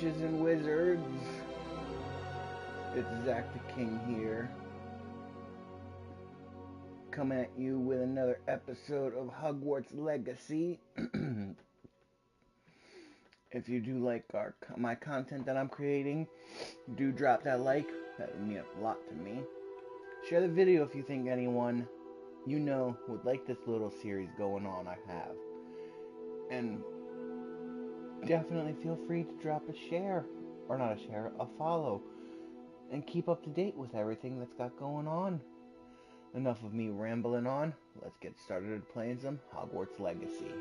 witches and wizards. It's Zach the King here, coming at you with another episode of Hogwarts Legacy. If you do like my content that I'm creating, do drop that like. That would mean a lot to me. Share the video if you think anyone you know would like this little series going on I have. And definitely feel free to drop a share, or not a share, a follow, and keep up to date with everything that's got going on. Enough of me rambling on. Let's get started playing some Hogwarts Legacy.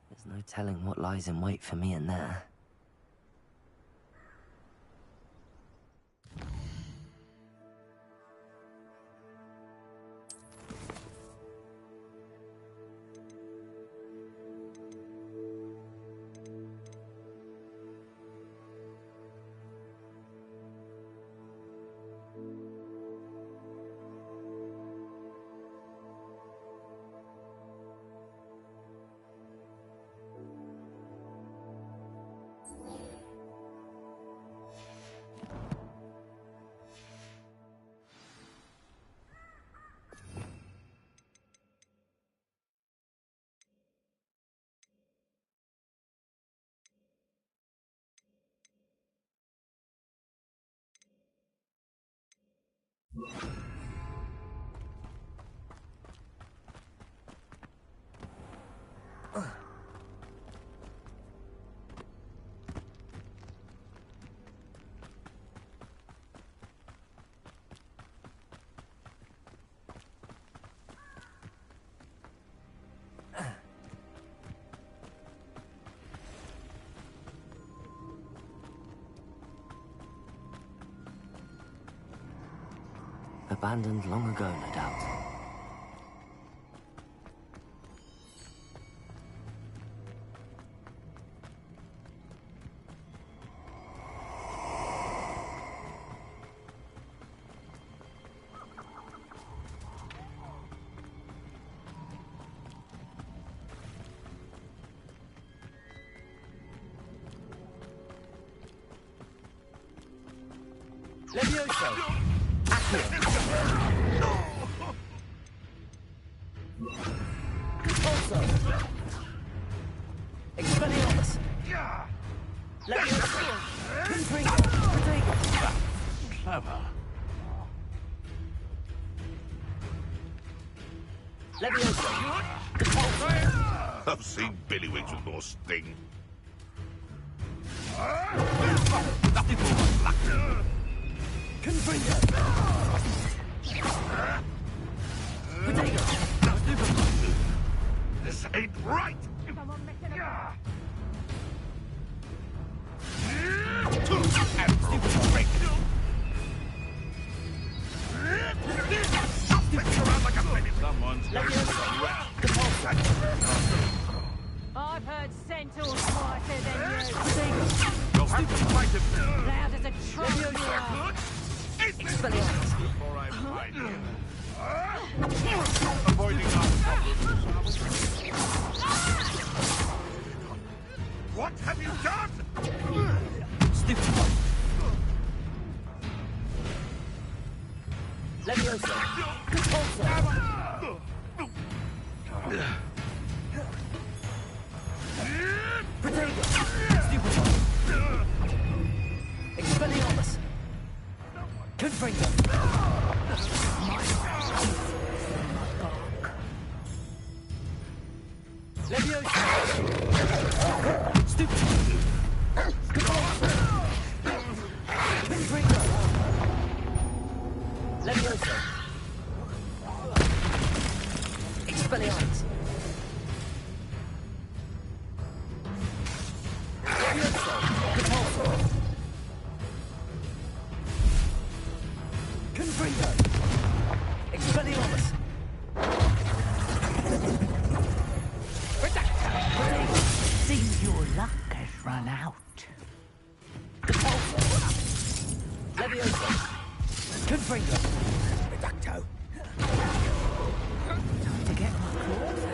There's no telling what lies in wait for me in there. Abandoned long ago, no doubt. Levioso! Accio! Also, Expelliarmus! Levioso! Confringo! Protego! Clever. Levioso! Repulso! I've seen Billywings with more sting. Confringo! Protego! This ain't right! Someone's I've heard centaurs quieter than you. You'll have to fight him. Loud as a trump you are. Expelliarmus! Before I fight him. Avoiding our problems. What have you done? Stupid one! Levioso! Repulso! Protego! Stupid one! Expelliarmus! Confringo! Levioso! Stupid one! Confringo! Levioso! Expelliarmus! Levioso! Repulso! Confringo! Expelliarmus! Seems your luck has run out. Confringo. Reducto. Time to get my claws out.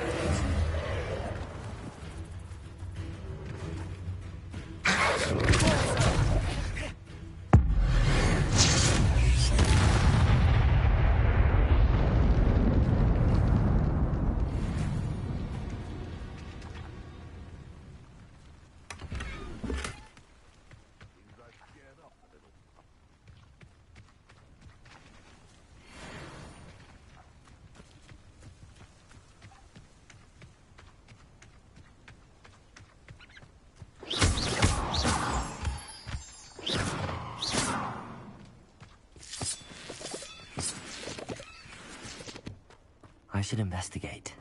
I should investigate.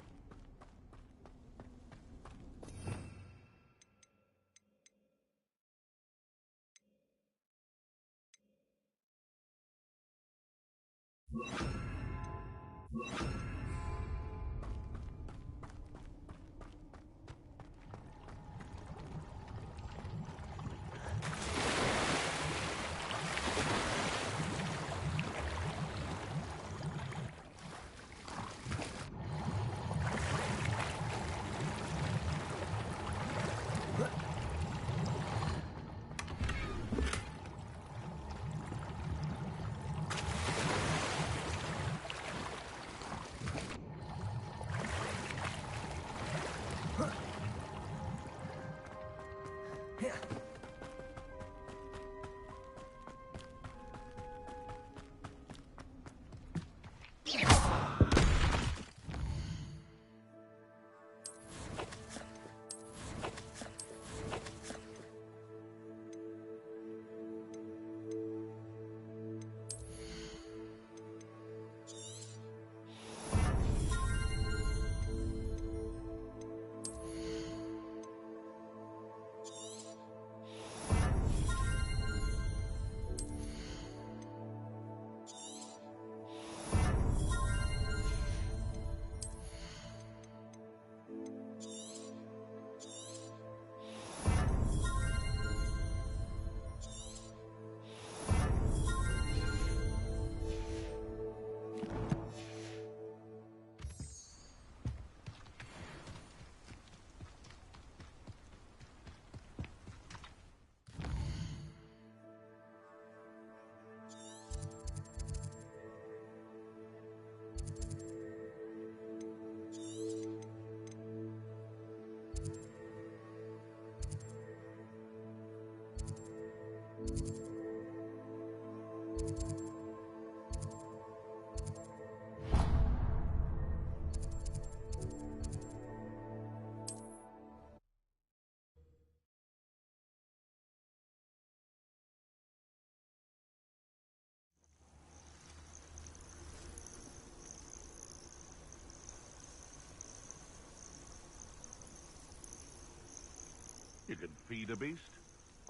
You can feed a beast,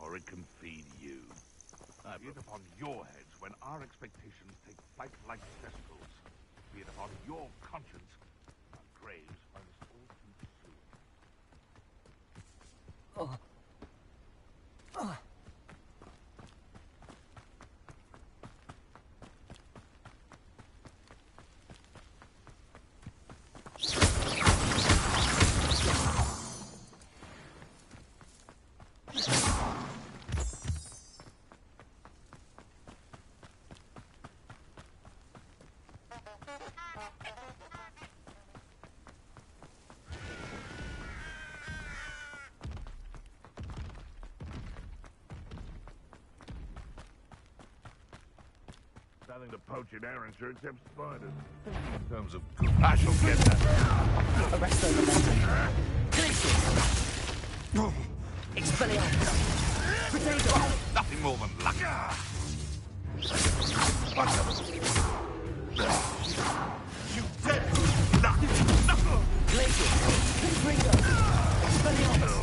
or it can feed you. I be it upon your heads when our expectations take flight like cesspools. Be it upon your conscience, our graves find us all too soon. Oh. Nothing to poach in Arrowshire except spiders. In terms of good, I shall get that. Arresto momentum. Glacius. Expelliarmus. Protego. Nothing more than luck. You dead luck. Glacius. Confringo. Expelliarmus.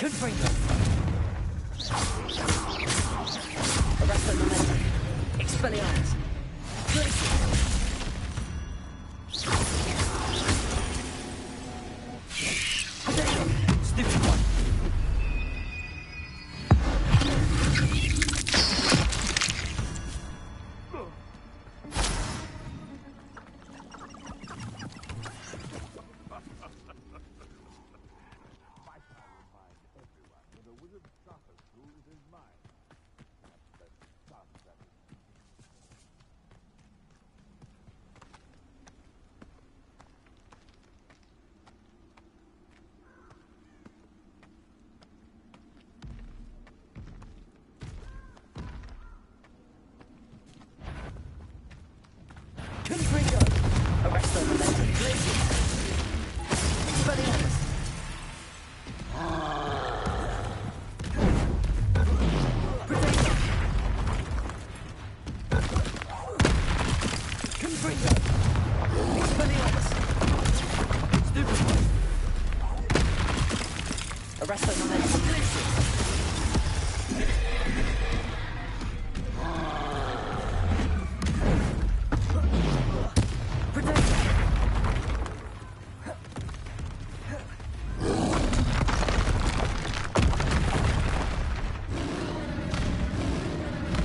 Confringo. Arresto momentum. Expelliarmus. Glacier. Stupid one. Confringo. Arresto momentum. Glacier. Expelliarmus. Protego. Confringo. Expelliarmus. Stupid one. Arresto momentum. Glacier.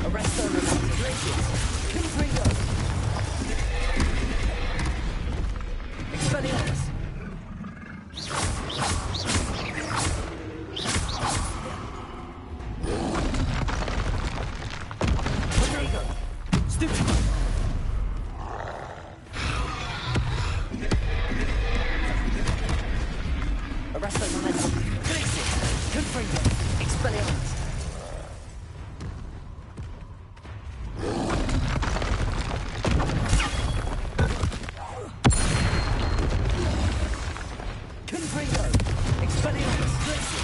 Arresto momentum. Glacier. Confringo. Expelliarmus. Protego. Stupid. Arresto momentum. Glacier. Confringo. Expelliarmus. Confringo. Expelliarmus. Glacier.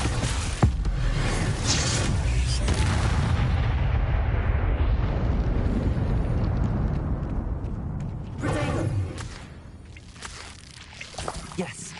Protego. Yes.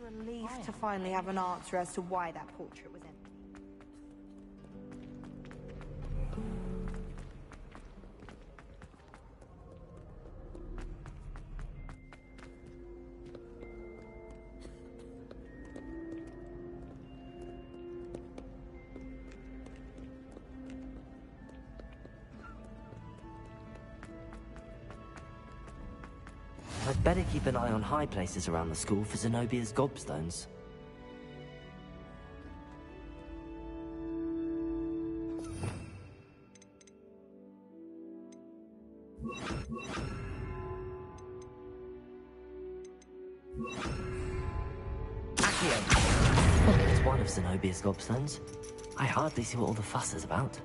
Relief to finally have an answer as to why that portrait was empty. I'd better keep an eye on high places around the school for Zenobia's gobstones. Well, it's one of Zenobia's gobstones. I hardly see what all the fuss is about.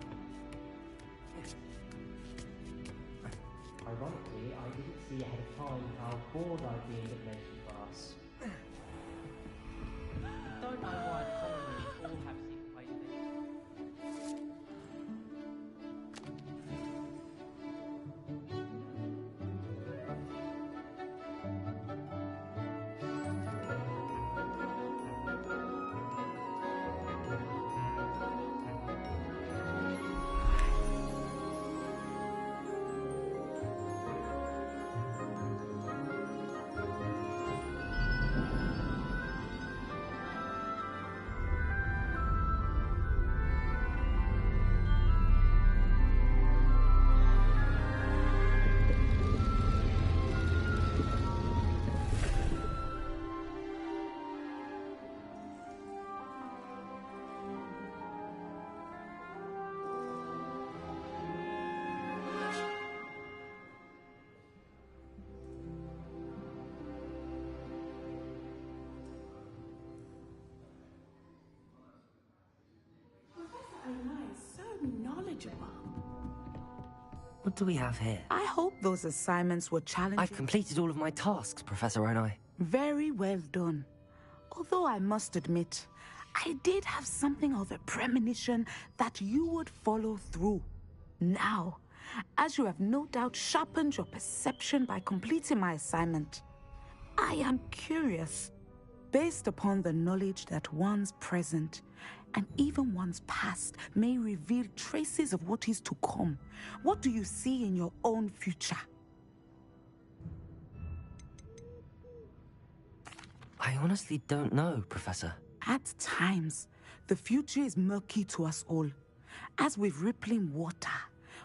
Ironically, I didn't see ahead of time how bored I'd be in divination class. Don't know why colonies all have secret places. knowledgeable. What do we have here? I hope those assignments were challenging. I've completed all of my tasks, Professor Onai. Very well done. Although I must admit, I did have something of a premonition that you would follow through. Now, as you have no doubt sharpened your perception by completing my assignment, I am curious, based upon the knowledge that one's present and even one's past may reveal traces of what is to come. What do you see in your own future? I honestly don't know, Professor. At times, the future is murky to us all. As with rippling water,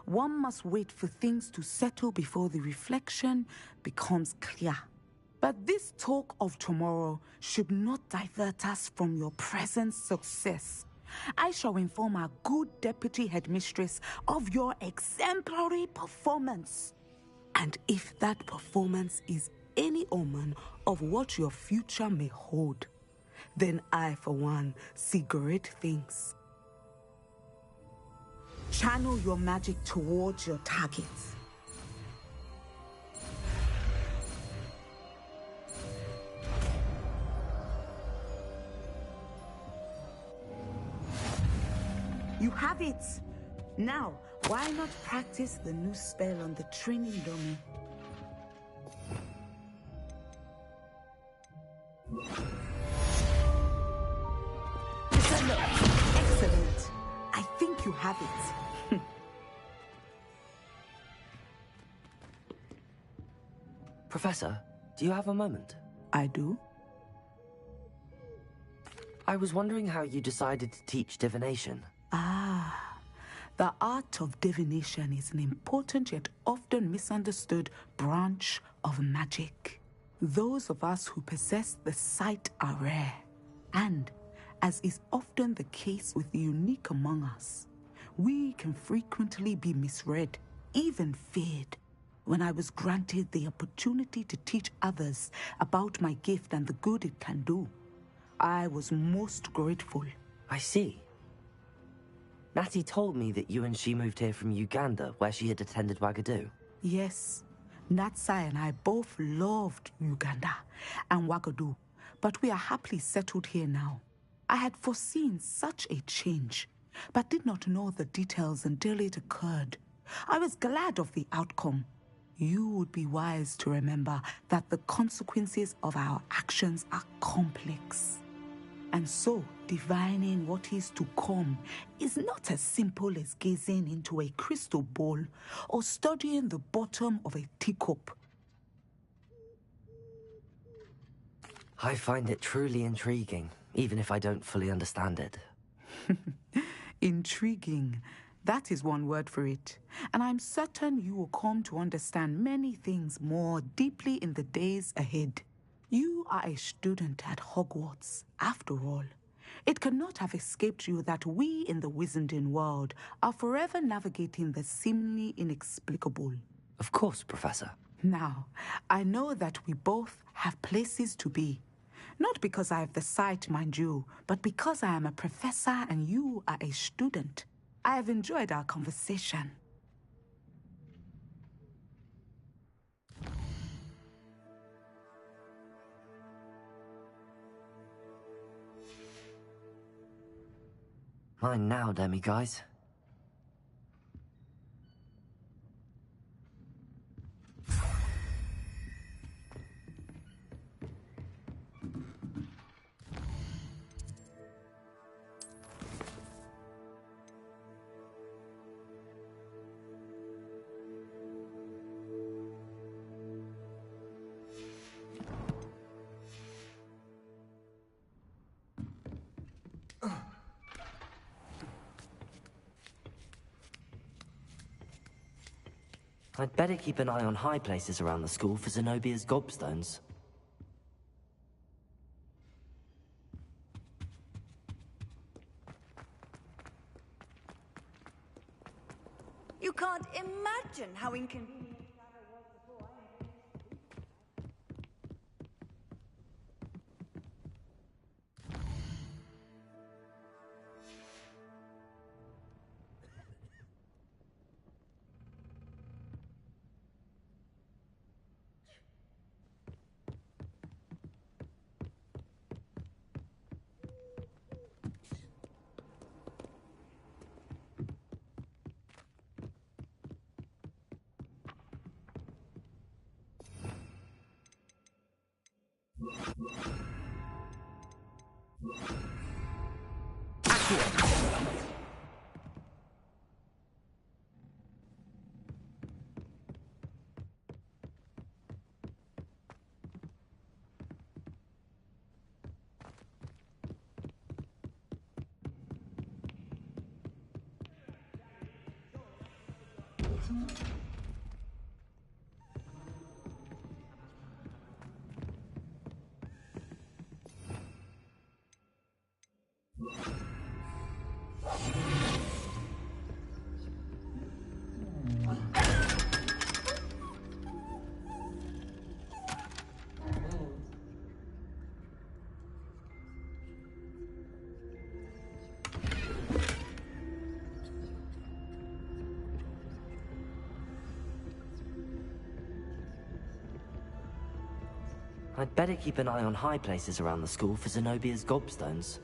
one must wait for things to settle before the reflection becomes clear. But this talk of tomorrow should not divert us from your present success. I shall inform our good deputy headmistress of your exemplary performance. And if that performance is any omen of what your future may hold, then I, for one, see great things. Channel your magic towards your targets. You have it! Now, why not practice the new spell on the training dummy? Excellent. I think you have it. Professor, do you have a moment? I do? I was wondering how you decided to teach divination. The art of divination is an important yet often misunderstood branch of magic. Those of us who possess the sight are rare, and, as is often the case with the unique among us, we can frequently be misread, even feared. When I was granted the opportunity to teach others about my gift and the good it can do, I was most grateful. I see. Natty told me that you and she moved here from Uganda, where she had attended Wagadu. Yes, Natsai and I both loved Uganda and Wagadu, but we are happily settled here now. I had foreseen such a change, but did not know the details until it occurred. I was glad of the outcome. You would be wise to remember that the consequences of our actions are complex. And so, divining what is to come is not as simple as gazing into a crystal ball or studying the bottom of a teacup. I find it truly intriguing, even if I don't fully understand it. Intriguing. That is one word for it. And I'm certain you will come to understand many things more deeply in the days ahead. You are a student at Hogwarts, after all. It cannot have escaped you that we in the Wizarding world are forever navigating the seemingly inexplicable. Of course, Professor. Now, I know that we both have places to be. Not because I have the sight, mind you, but because I am a professor and you are a student. I have enjoyed our conversation. Mine now, demi-guys. I'd better keep an eye on high places around the school for Zenobia's gobstones. You can't imagine how inconvenient. I'd better keep an eye on high places around the school for Zenobia's gobstones.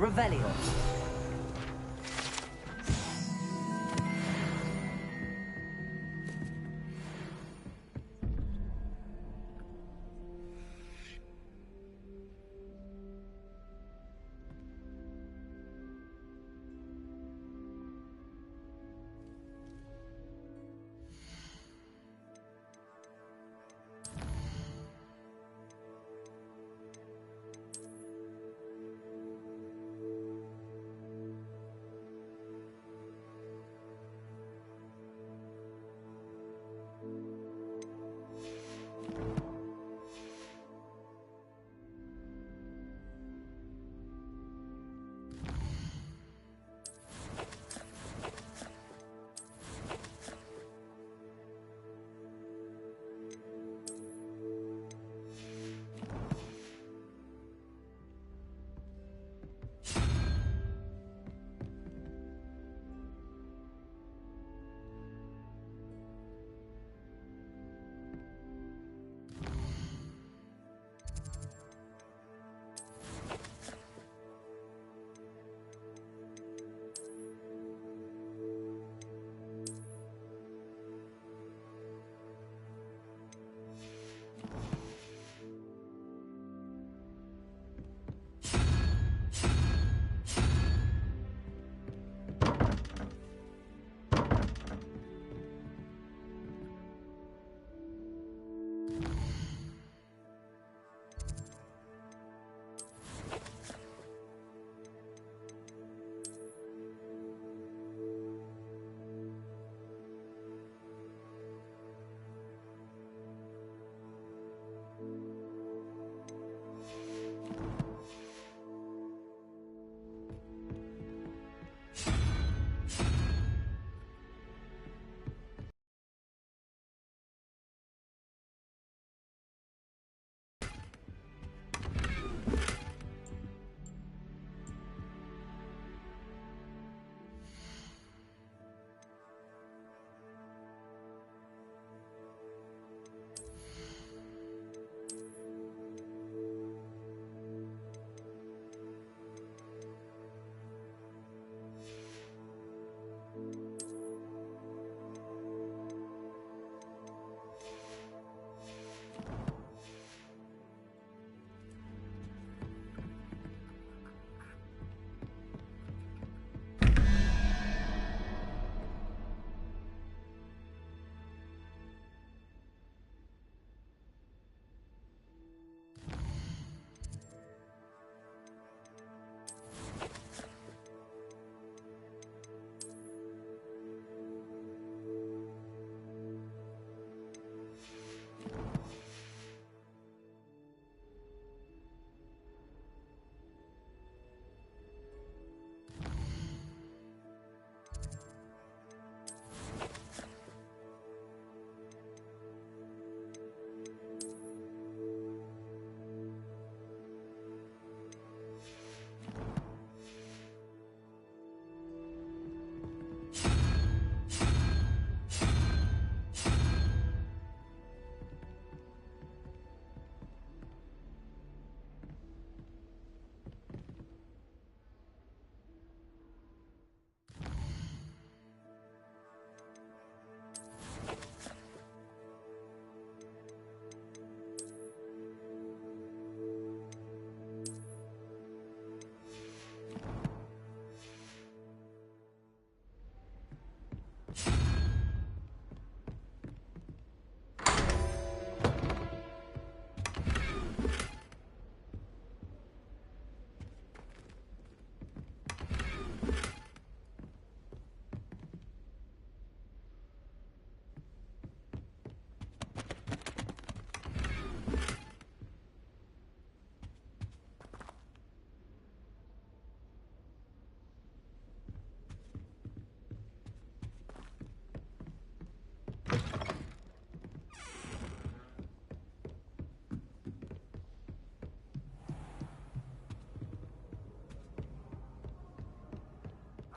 Revelio.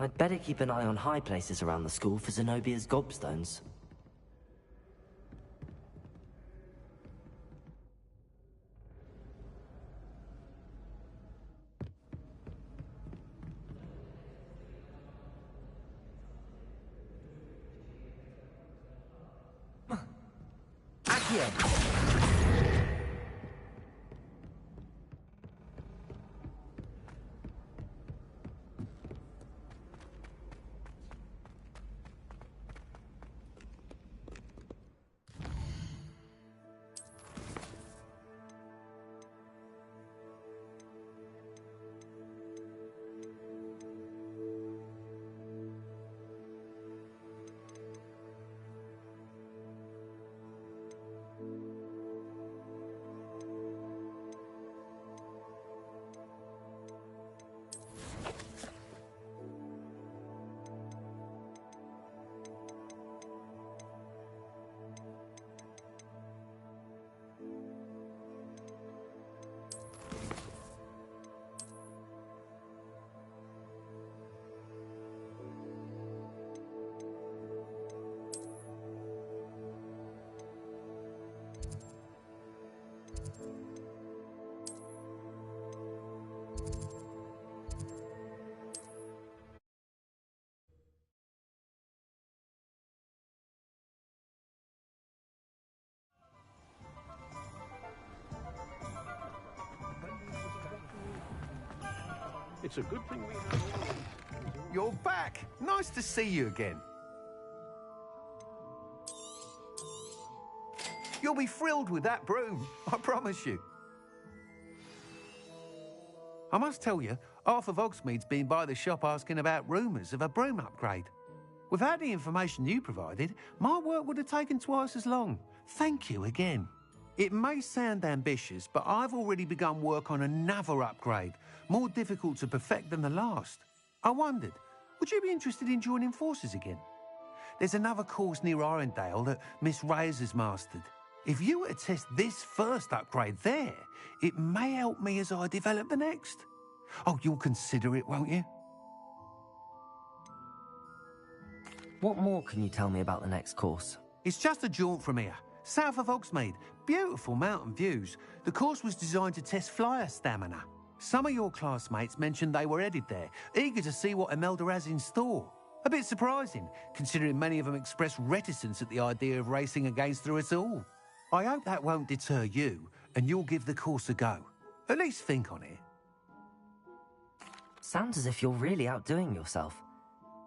I'd better keep an eye on high places around the school for Zenobia's gobstones. Yeah. It's a good thing we have all of these. You're back. Nice to see you again. You'll be thrilled with that broom, I promise you. I must tell you, half of Hogsmeade's been by the shop asking about rumours of a broom upgrade. Without the information you provided, my work would have taken twice as long. Thank you again. It may sound ambitious, but I've already begun work on another upgrade, more difficult to perfect than the last. I wondered, would you be interested in joining forces again? There's another course near Arendelle that Miss Reyes has mastered. If you were to test this first upgrade there, it may help me as I develop the next. Oh, you'll consider it, won't you? What more can you tell me about the next course? It's just a jaunt from here, south of Hogsmeade. Beautiful mountain views. The course was designed to test flyer stamina. Some of your classmates mentioned they were headed there, eager to see what Imelda has in store. A bit surprising, considering many of them expressed reticence at the idea of racing against us all. I hope that won't deter you, and you'll give the course a go. At least think on it. Sounds as if you're really outdoing yourself.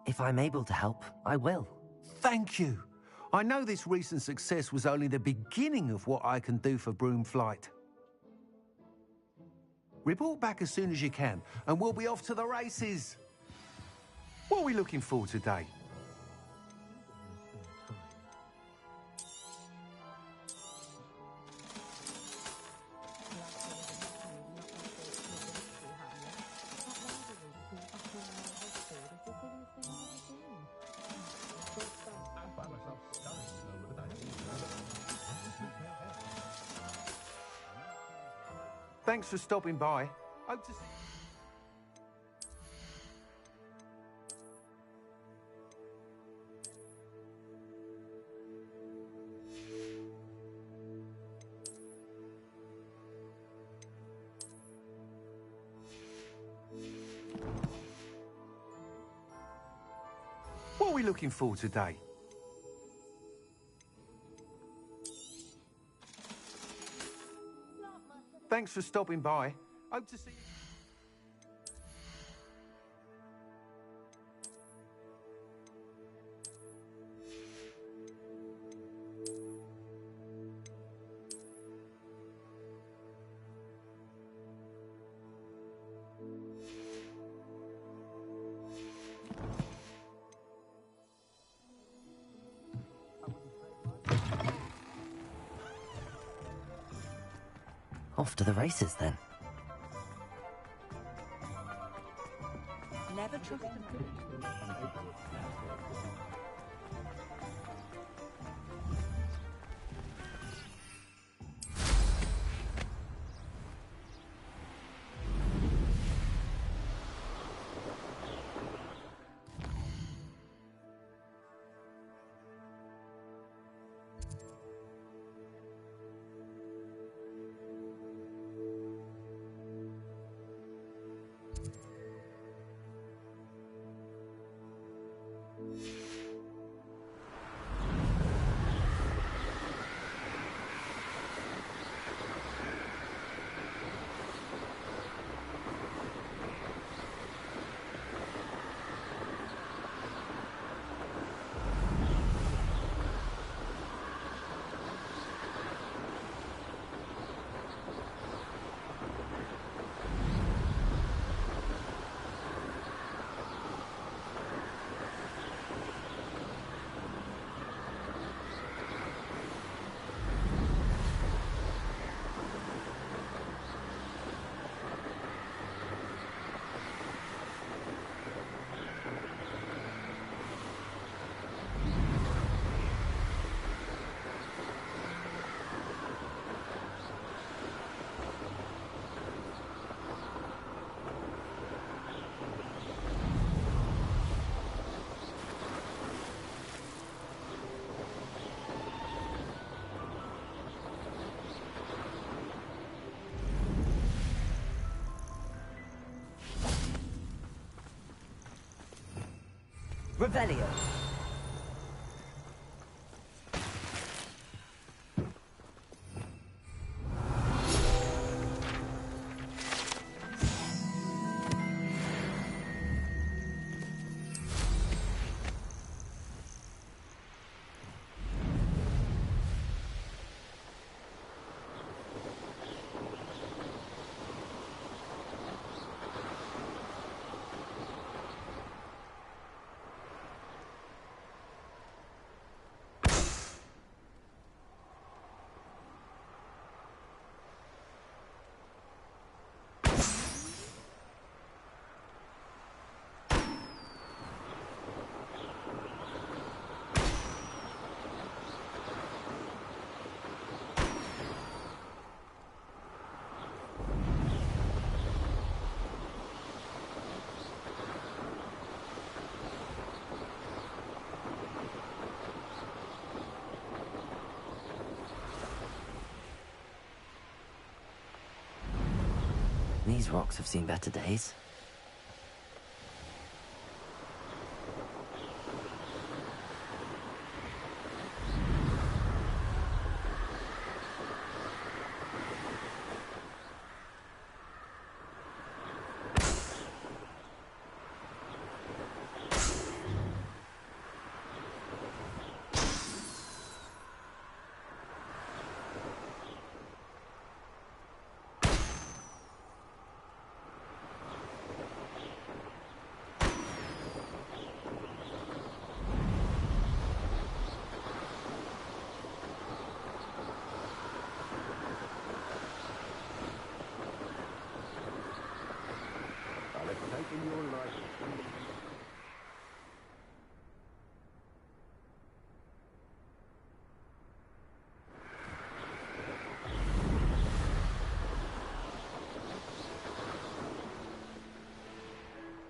If I'm able to help, I will. Thank you. I know this recent success was only the beginning of what I can do for Broomflight. Report back as soon as you can, and we'll be off to the races. What are we looking for today? Thanks for stopping by. Hope to see What are we looking for today? Thanks for stopping by. Hope to see you. Off to the races, then. Never trust a Revelio. These rocks have seen better days.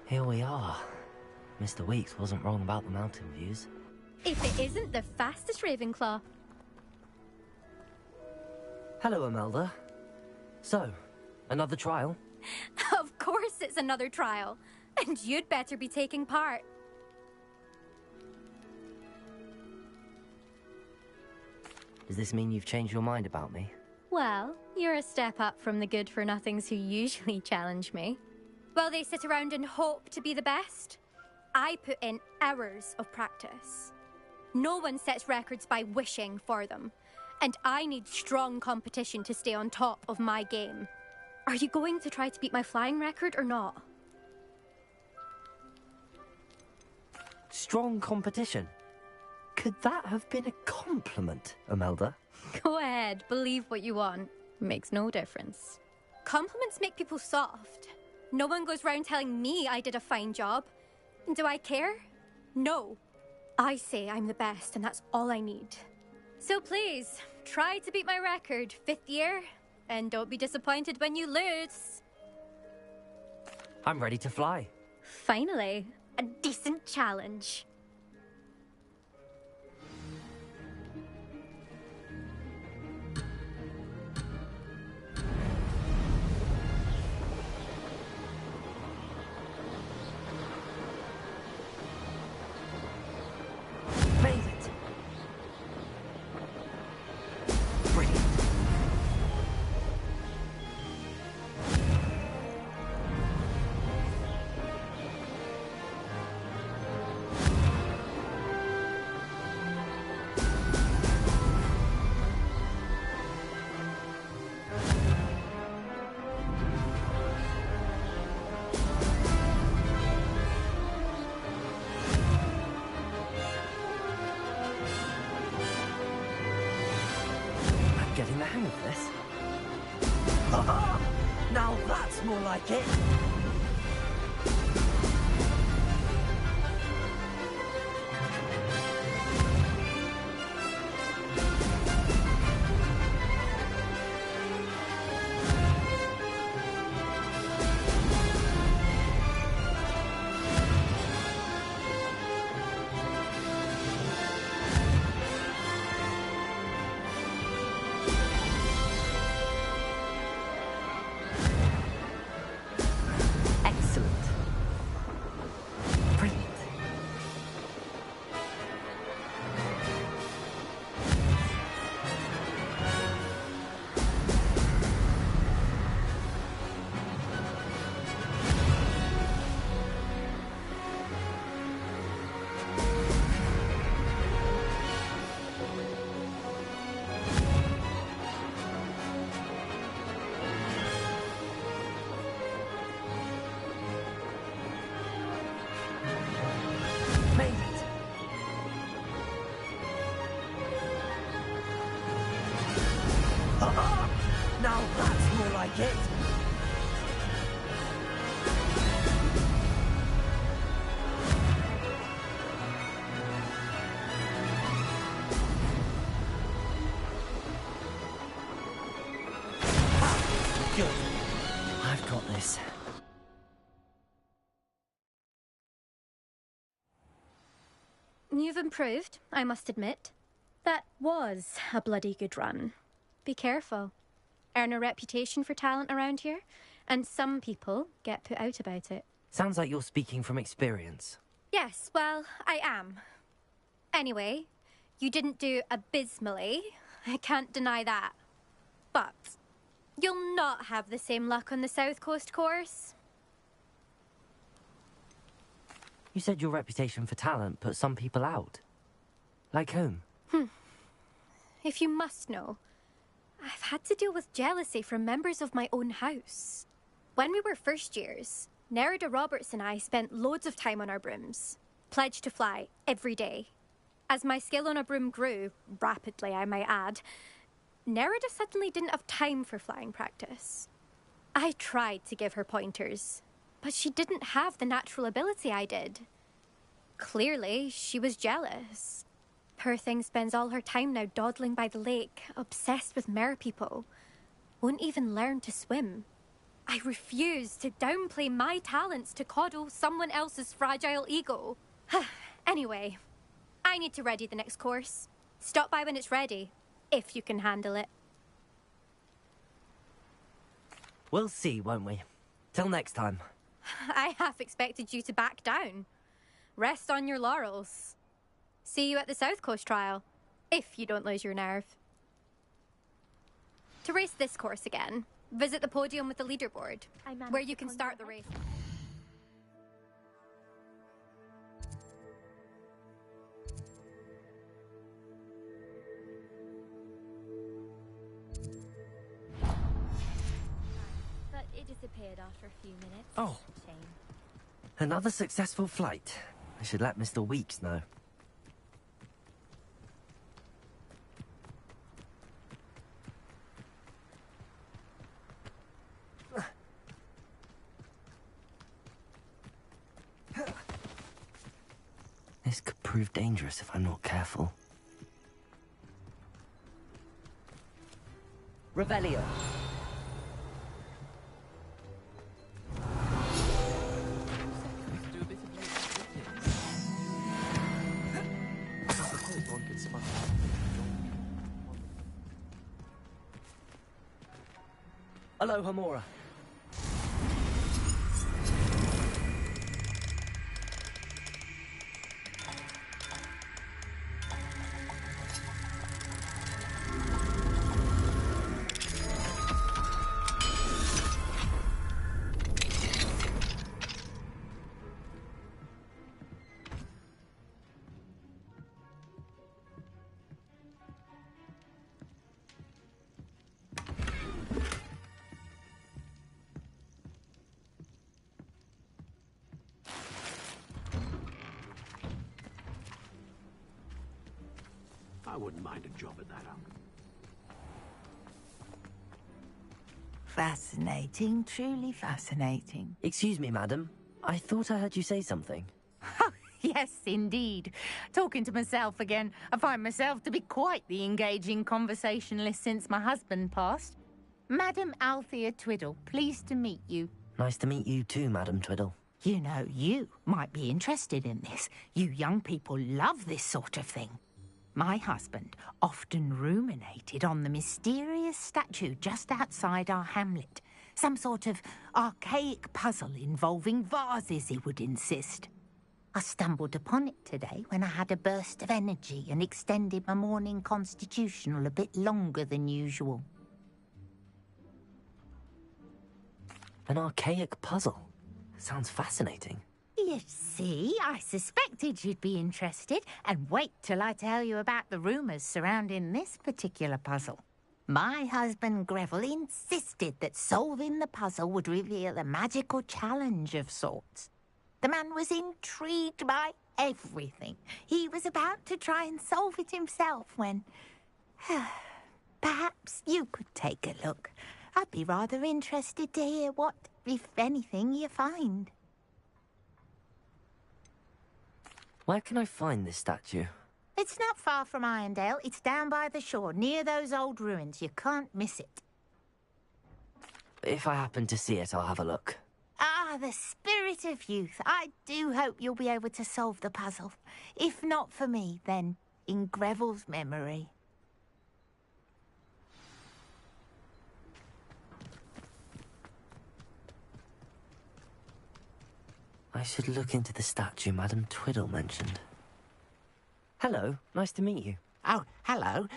Here we are. Mr. Weeks wasn't wrong about the mountain views. If it isn't the fastest Ravenclaw. Hello, Imelda. So, another trial? Of course it's another trial. And you'd better be taking part. Does this mean you've changed your mind about me? Well, you're a step up from the good-for-nothings who usually challenge me. While they sit around and hope to be the best, I put in hours of practice. No one sets records by wishing for them, and I need strong competition to stay on top of my game. Are you going to try to beat my flying record or not? Strong competition? Could that have been a compliment, Imelda? Go ahead, believe what you want. Makes no difference. Compliments make people soft. No one goes round telling me I did a fine job. Do I care? No. I say I'm the best, and that's all I need. So please, try to beat my record, 5th year, and don't be disappointed when you lose. I'm ready to fly. Finally, a decent challenge. Made it! Brilliant. I'm getting the hang of this. Now that's more like it. like it! Good. I've got this. You've improved, I must admit. That was a bloody good run. Be careful. Earn a reputation for talent around here, and some people get put out about it. Sounds like you're speaking from experience. Yes, well, I am. Anyway, you didn't do abysmally. I can't deny that. But you'll not have the same luck on the South Coast course. You said your reputation for talent put some people out. Like whom? If you must know, I've had to deal with jealousy from members of my own house. When we were first years, Nerida Roberts and I spent loads of time on our brooms, pledged to fly every day. As my skill on a broom grew, rapidly I might add, Nerida suddenly didn't have time for flying practice. I tried to give her pointers, but she didn't have the natural ability I did. Clearly, she was jealous. Poor thing spends all her time now dawdling by the lake, obsessed with merpeople. Won't even learn to swim. I refuse to downplay my talents to coddle someone else's fragile ego. Anyway, I need to ready the next course. Stop by when it's ready, if you can handle it. We'll see, won't we? Till next time. I half expected you to back down. Rest on your laurels. See you at the South Coast trial, if you don't lose your nerve. To race this course again, visit the podium with the leaderboard, where you can start the race. But it disappeared after a few minutes. Oh. Shame. Another successful flight. I should let Mr. Weeks know. This could prove dangerous if I'm not careful. Revelio. Hello, Hamura. I wouldn't mind a job at that, Uncle. Fascinating, truly fascinating. Excuse me, madam. I thought I heard you say something. Yes, indeed. Talking to myself again. I find myself to be quite the engaging conversationalist since my husband passed. Madam Althea Twiddle, pleased to meet you. Nice to meet you too, Madam Twiddle. You know, you might be interested in this. You young people love this sort of thing. My husband often ruminated on the mysterious statue just outside our hamlet. Some sort of archaic puzzle involving vases, he would insist. I stumbled upon it today when I had a burst of energy and extended my morning constitutional a bit longer than usual. An archaic puzzle. Sounds fascinating. You see, I suspected you'd be interested, and wait till I tell you about the rumours surrounding this particular puzzle. My husband Greville insisted that solving the puzzle would reveal a magical challenge of sorts. The man was intrigued by everything. He was about to try and solve it himself when... Perhaps you could take a look. I'd be rather interested to hear what, if anything, you find. Where can I find this statue? It's not far from Irondale. It's down by the shore, near those old ruins. You can't miss it. If I happen to see it, I'll have a look. Ah, the spirit of youth. I do hope you'll be able to solve the puzzle. If not for me, then in Greville's memory. I should look into the statue Madame Twiddle mentioned. Hello, nice to meet you. Oh, hello.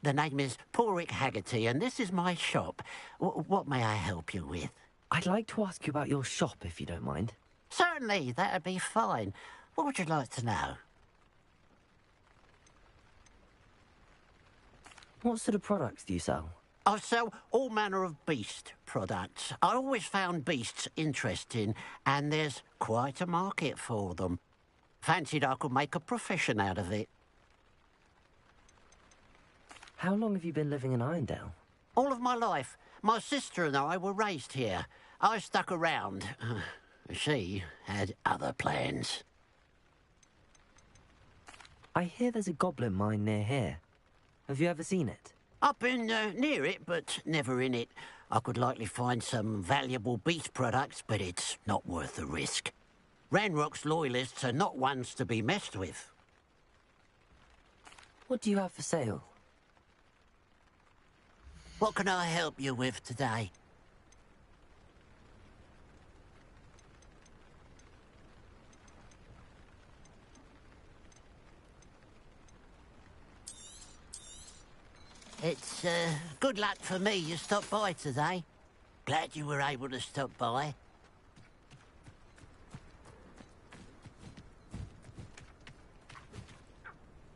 The name is Porrick Haggerty, and this is my shop. What may I help you with? I'd like to ask you about your shop, if you don't mind. Certainly, that'd be fine. What would you like to know? What sort of products do you sell? I sell all manner of beast products. I always found beasts interesting, and there's quite a market for them. Fancied I could make a profession out of it. How long have you been living in Irondale? All of my life. My sister and I were raised here. I stuck around. She had other plans. I hear there's a goblin mine near here. Have you ever seen it? I've been near it, but never in it. I could likely find some valuable beast products, but it's not worth the risk. Ranrock's loyalists are not ones to be messed with. What do you have for sale? What can I help you with today? It's good luck for me you stopped by today. Glad you were able to stop by.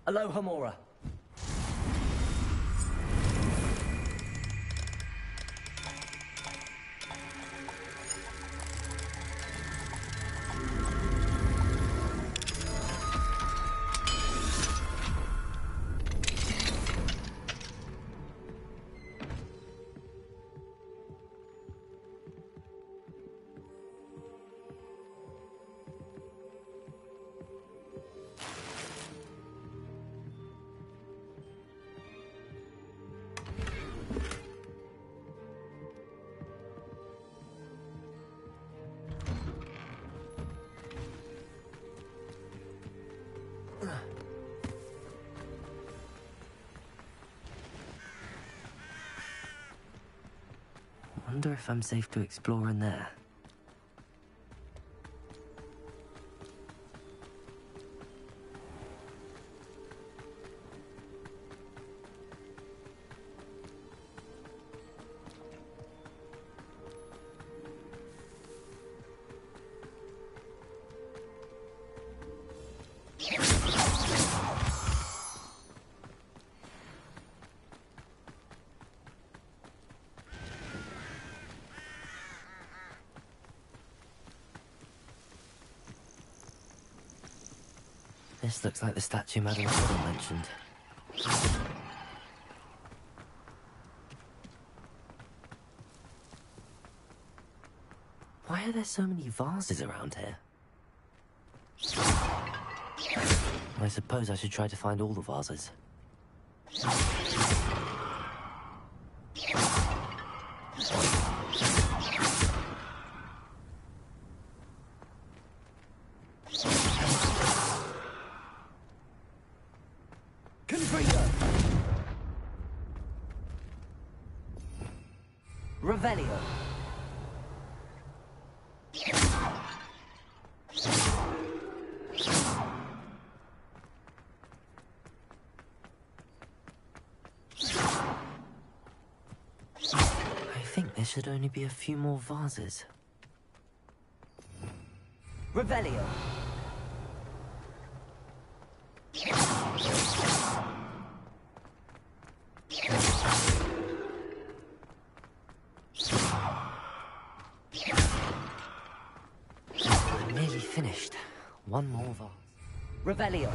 Aloha Mora. Wonder if I'm safe to explore in there. This looks like the statue Madame Twiddle mentioned. Why are there so many vases around here? I suppose I should try to find all the vases. Revelio. I think there should only be a few more vases. Revelio. I'm nearly finished. One more vase. Revelio.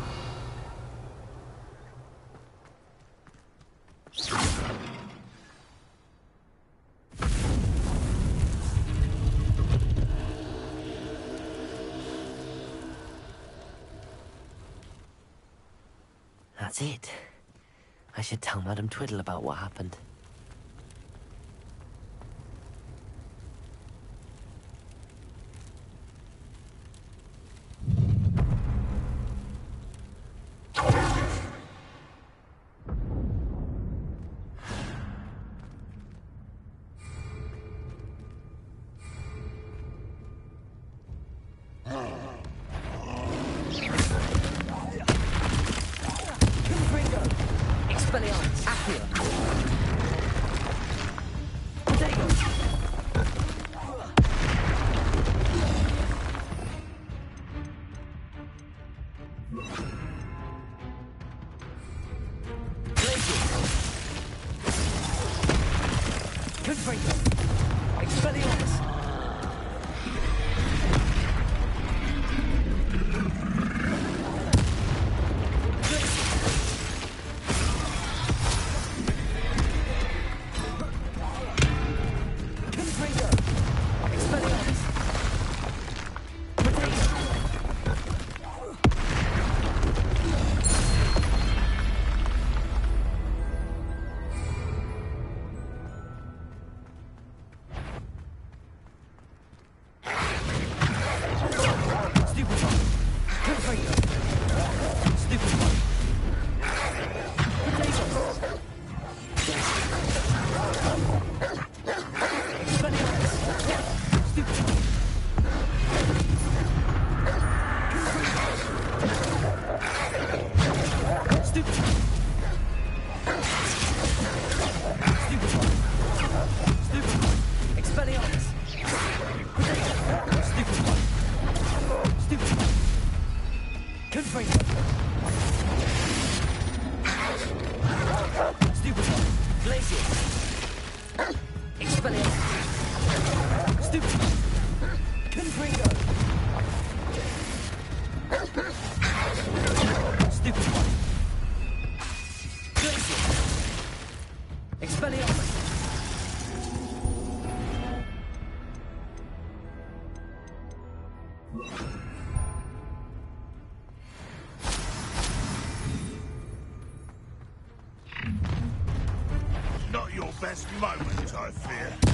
that's it. I should tell Madame Twiddle about what happened. Not your best moment, I fear.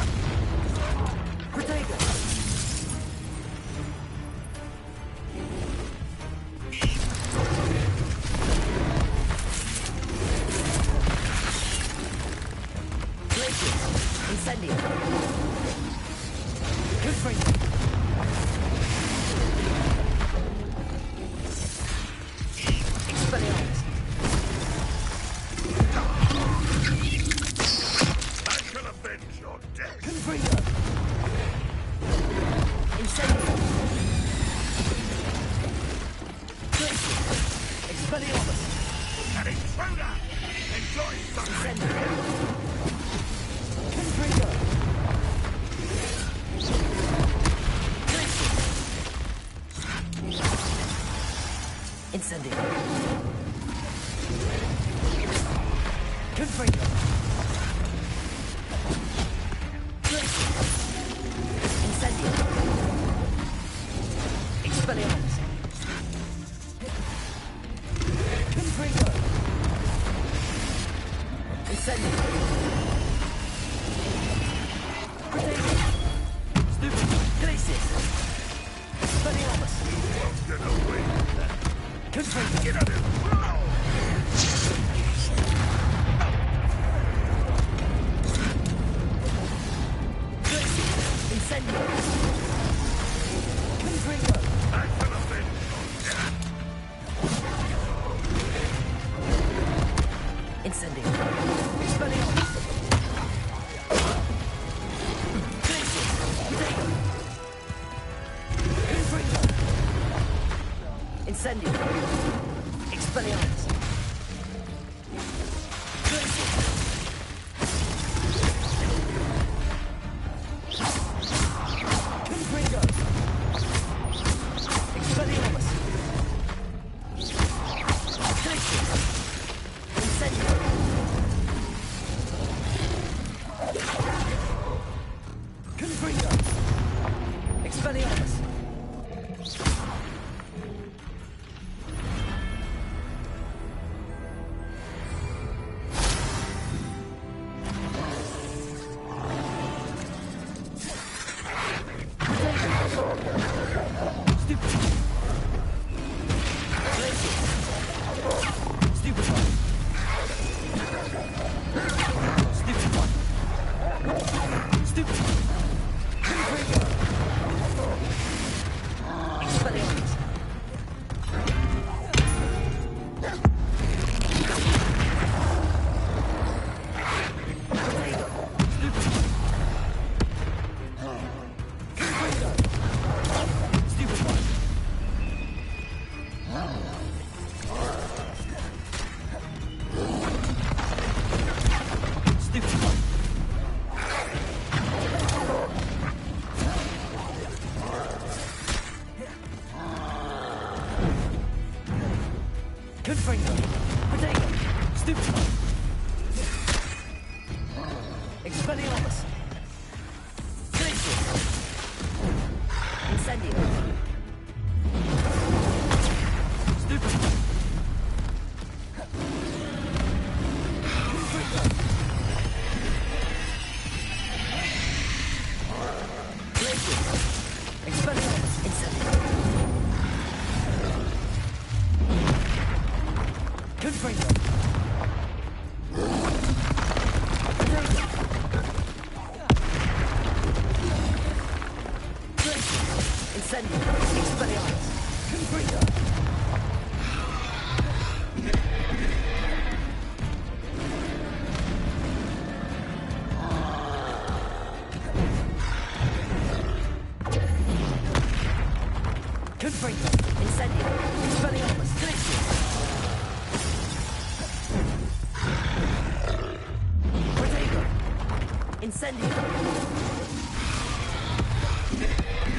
Incendio!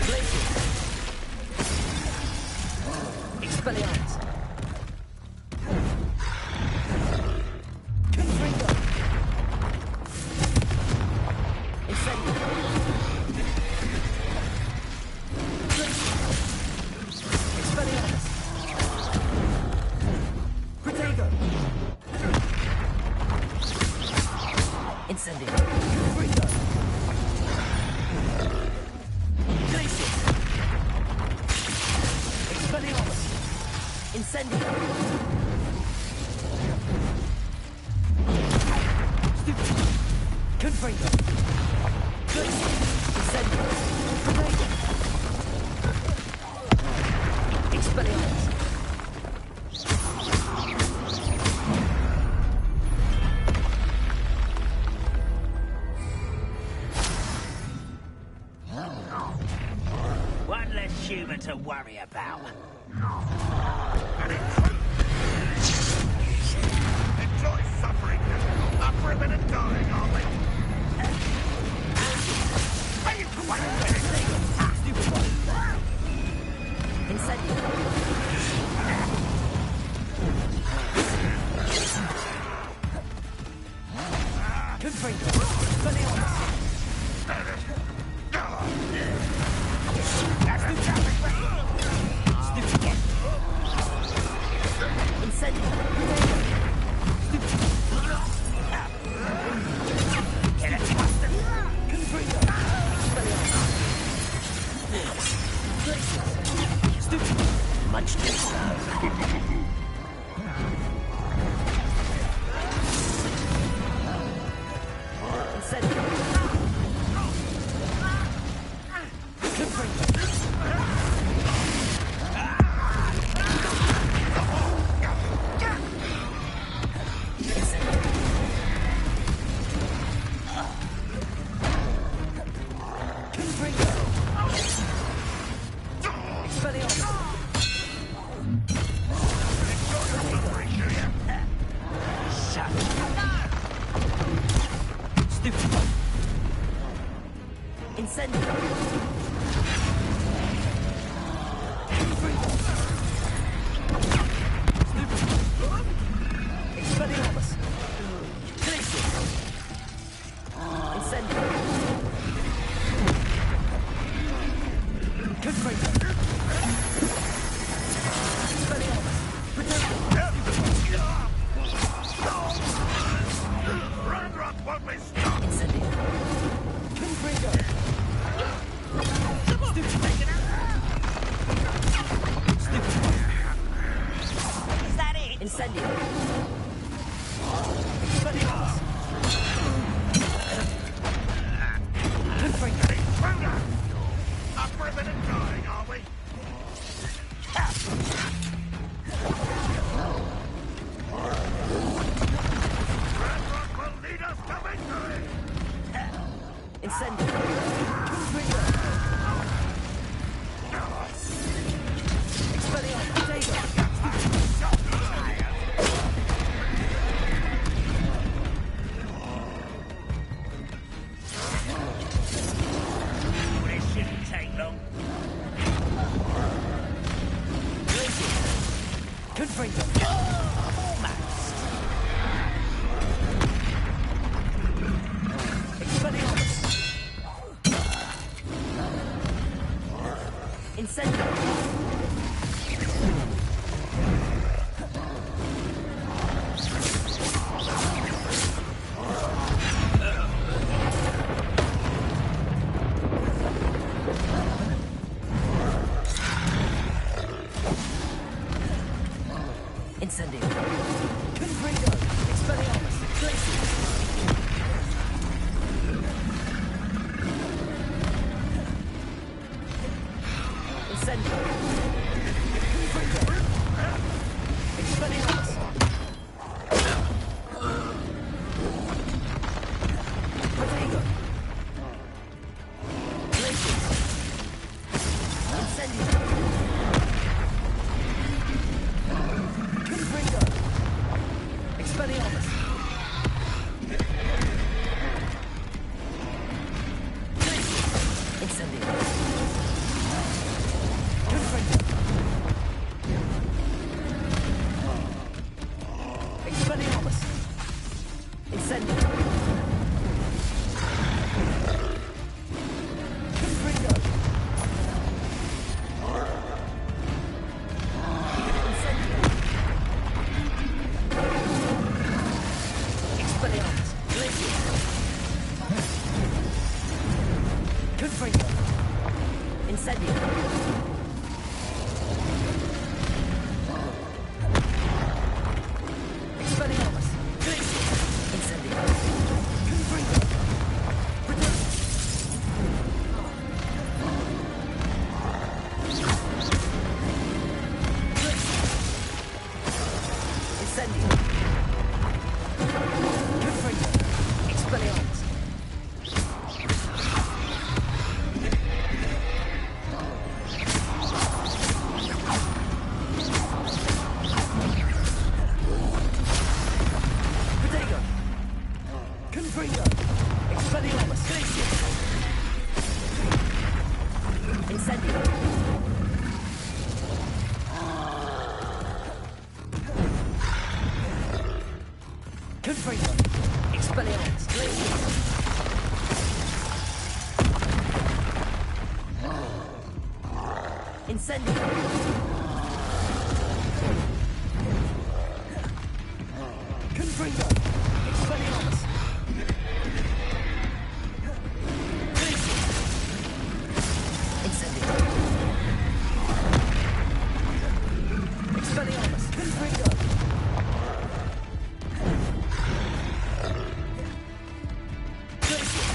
Glacius! Expelliarmus! Confringo! Incendio! Glacius! Expelliarmus! Protego! Incendio! Confringo! Glacius! Expelliarmus! Incendio! Stupid! Confringo! Glacius! Incendio! Protego! Expelliarmus! One less human to worry about. Enjoy suffering. Not for a minute dying, are we? Are you quiet? Stupid one! Incendio! Confringo! Expelliarmus! Incendio! Stupid! Confringo! Expelliarmus! Glacius! Stupid! Much too slow. Incendio! Confringo! Incendio! Expelliarmus! Glacius! Incendio! Confringo! Expelliarmus! Ranrock won't be stopped. Incendio! Confringo! Is that it? Incendio! Expelliarmus! Confringo! Not for a minute dying, are we? Ranrock will lead us to victory. Incendio! Confringo! Expelliarmus! Protego! This shouldn't take long. Glacius! Confringo! Almost. Expelliarmus! Expelliarmus! Incendio! Confringo! Incendio! Expelliarmus! Glacius! Confringo! Incendio! Expelliarmus! Glacius! Incendio! Confringo! Incendio! Confringo! Expelliarmus! Protego! Confringo! Expelliarmus! Glacius! Incendio! Confringo! Expelliarmus! Glacius! Incendio! Confringo! Expelliarmus! Glacius! Incendio! Expelliarmus! Confringo! Glacius!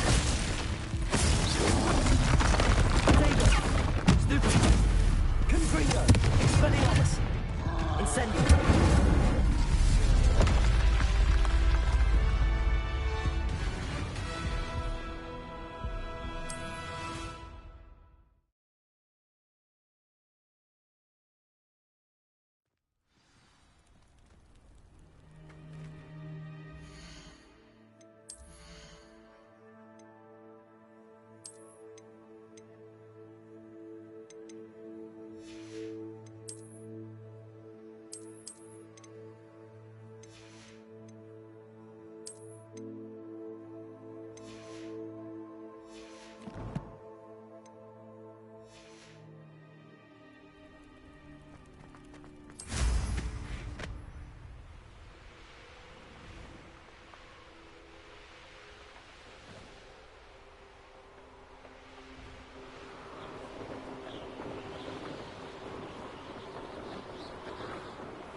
Protego! Stupid! Confringo! Expelliarmus! Incendio!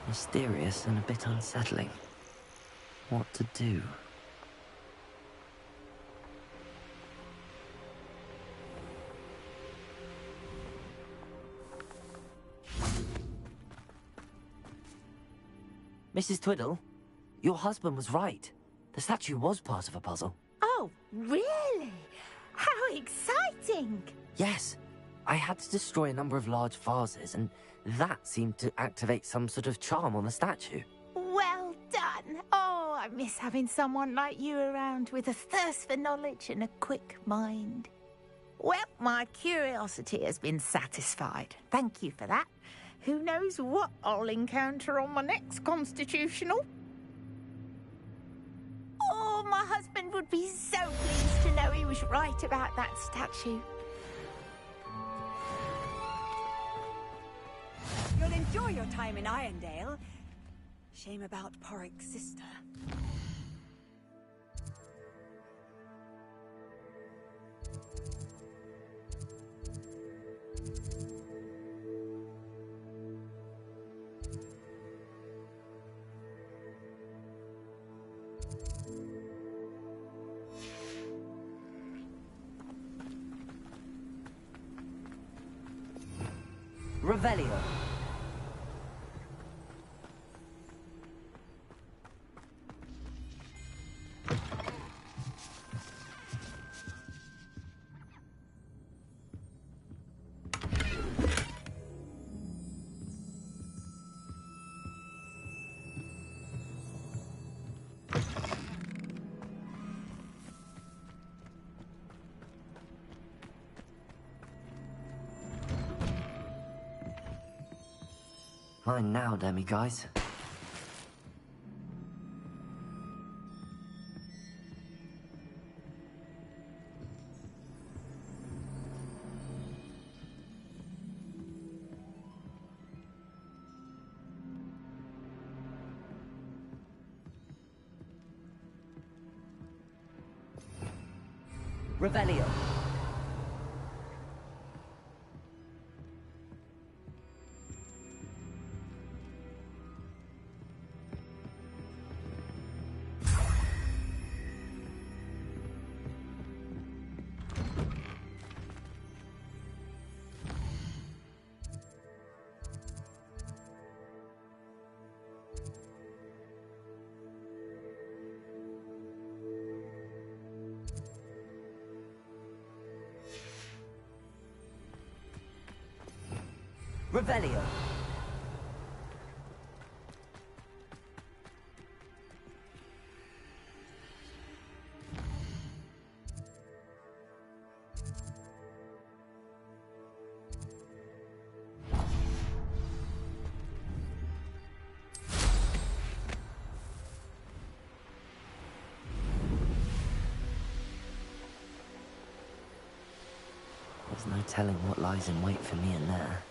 Mysterious and a bit unsettling. What to do? Mrs. Twiddle, your husband was right. The statue was part of a puzzle. Oh, really? How exciting! Yes, I had to destroy a number of large vases, and that seemed to activate some sort of charm on the statue. Well done. Oh, I miss having someone like you around with a thirst for knowledge and a quick mind. Well, my curiosity has been satisfied. Thank you for that. Who knows what I'll encounter on my next constitutional? Oh, my husband would be so pleased to know he was right about that statue. You'll enjoy your time in Irondale. Shame about Porrick's sister. Revelio. Mine now, Demi guys. Revelio. Revelio. There's no telling what lies in wait for me in there.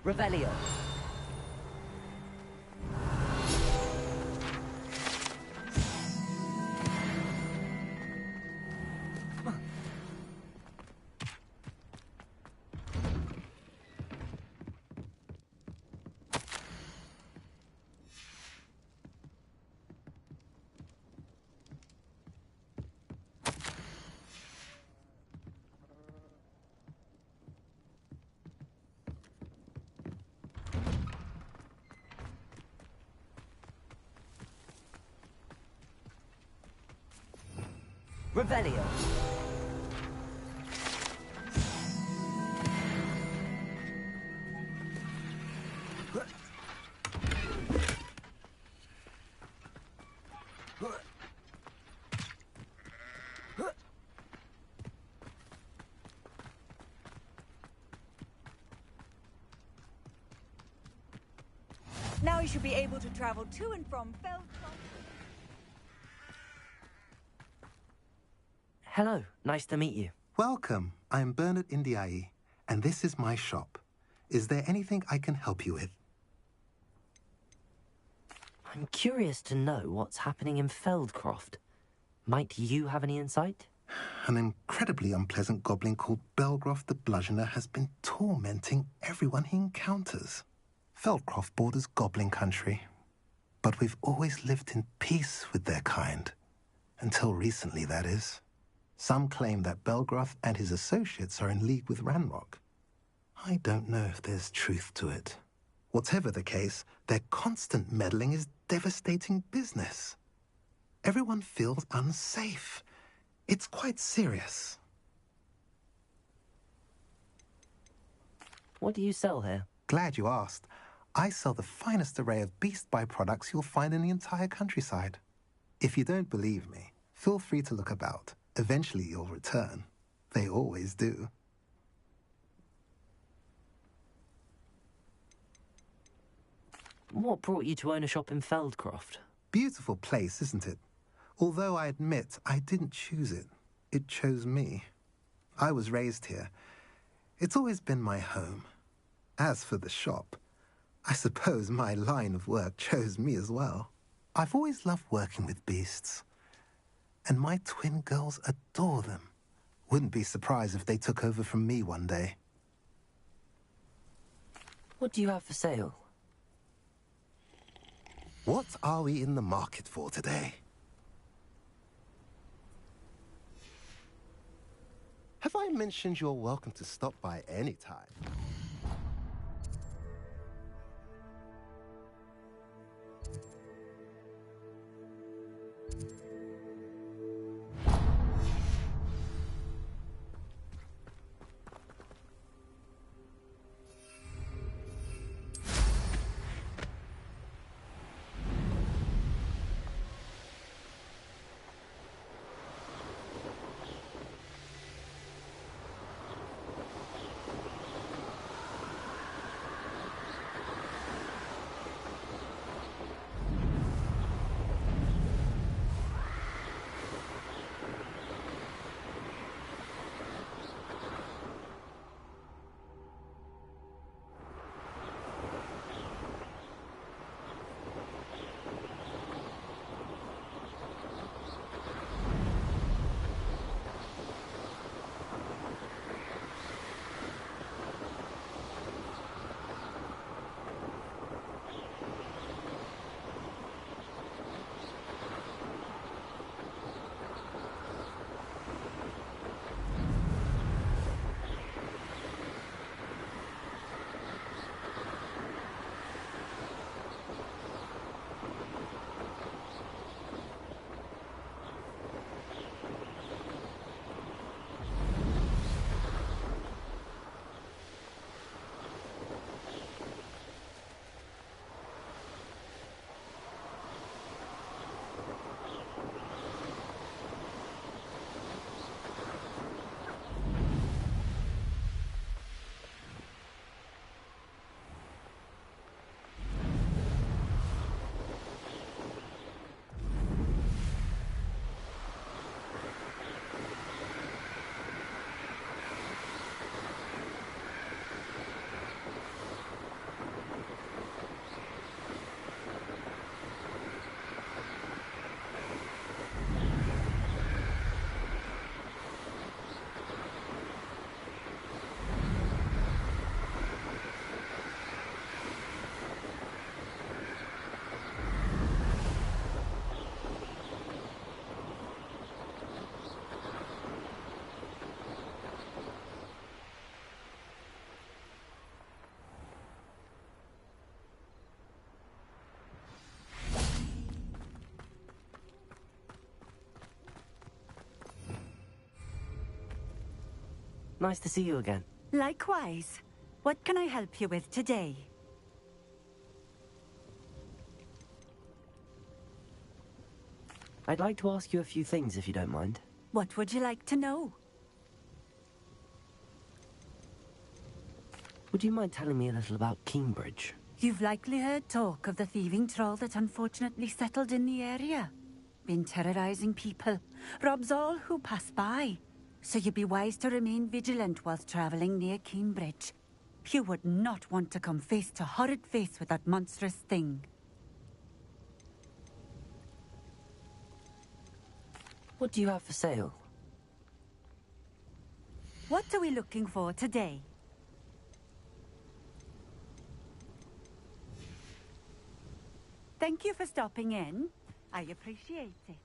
Revelio. Revelio. Now you should be able to travel to and from Feldcroft. Hello, nice to meet you. Welcome. I'm Bernard Indiai, and this is my shop. Is there anything I can help you with? I'm curious to know what's happening in Feldcroft. Might you have any insight? An incredibly unpleasant goblin called Belgroth the Bludgeoner has been tormenting everyone he encounters. Feldcroft borders goblin country, but we've always lived in peace with their kind. Until recently, that is. Some claim that Belgroth and his associates are in league with Ranrock. I don't know if there's truth to it. Whatever the case, their constant meddling is devastating business. Everyone feels unsafe. It's quite serious. What do you sell here? Glad you asked. I sell the finest array of beast byproducts you'll find in the entire countryside. If you don't believe me, feel free to look about. Eventually you'll return. They always do. What brought you to own a shop in Feldcroft? Beautiful place, isn't it? Although I admit I didn't choose it. It chose me. I was raised here. It's always been my home. As for the shop, I suppose my line of work chose me as well. I've always loved working with beasts. And my twin girls adore them. Wouldn't be surprised if they took over from me one day. What do you have for sale? What are we in the market for today? I mentioned you're welcome to stop by anytime. Nice to see you again. Likewise. What can I help you with today? I'd like to ask you a few things, if you don't mind. What would you like to know? Would you mind telling me a little about Cambridge? You've likely heard talk of the thieving troll that unfortunately settled in the area. Been terrorizing people. Robs all who pass by. So you'd be wise to remain vigilant whilst traveling near Cambridge. You would not want to come face to horrid face with that monstrous thing. What do you have for sale? What are we looking for today? Thank you for stopping in. I appreciate it.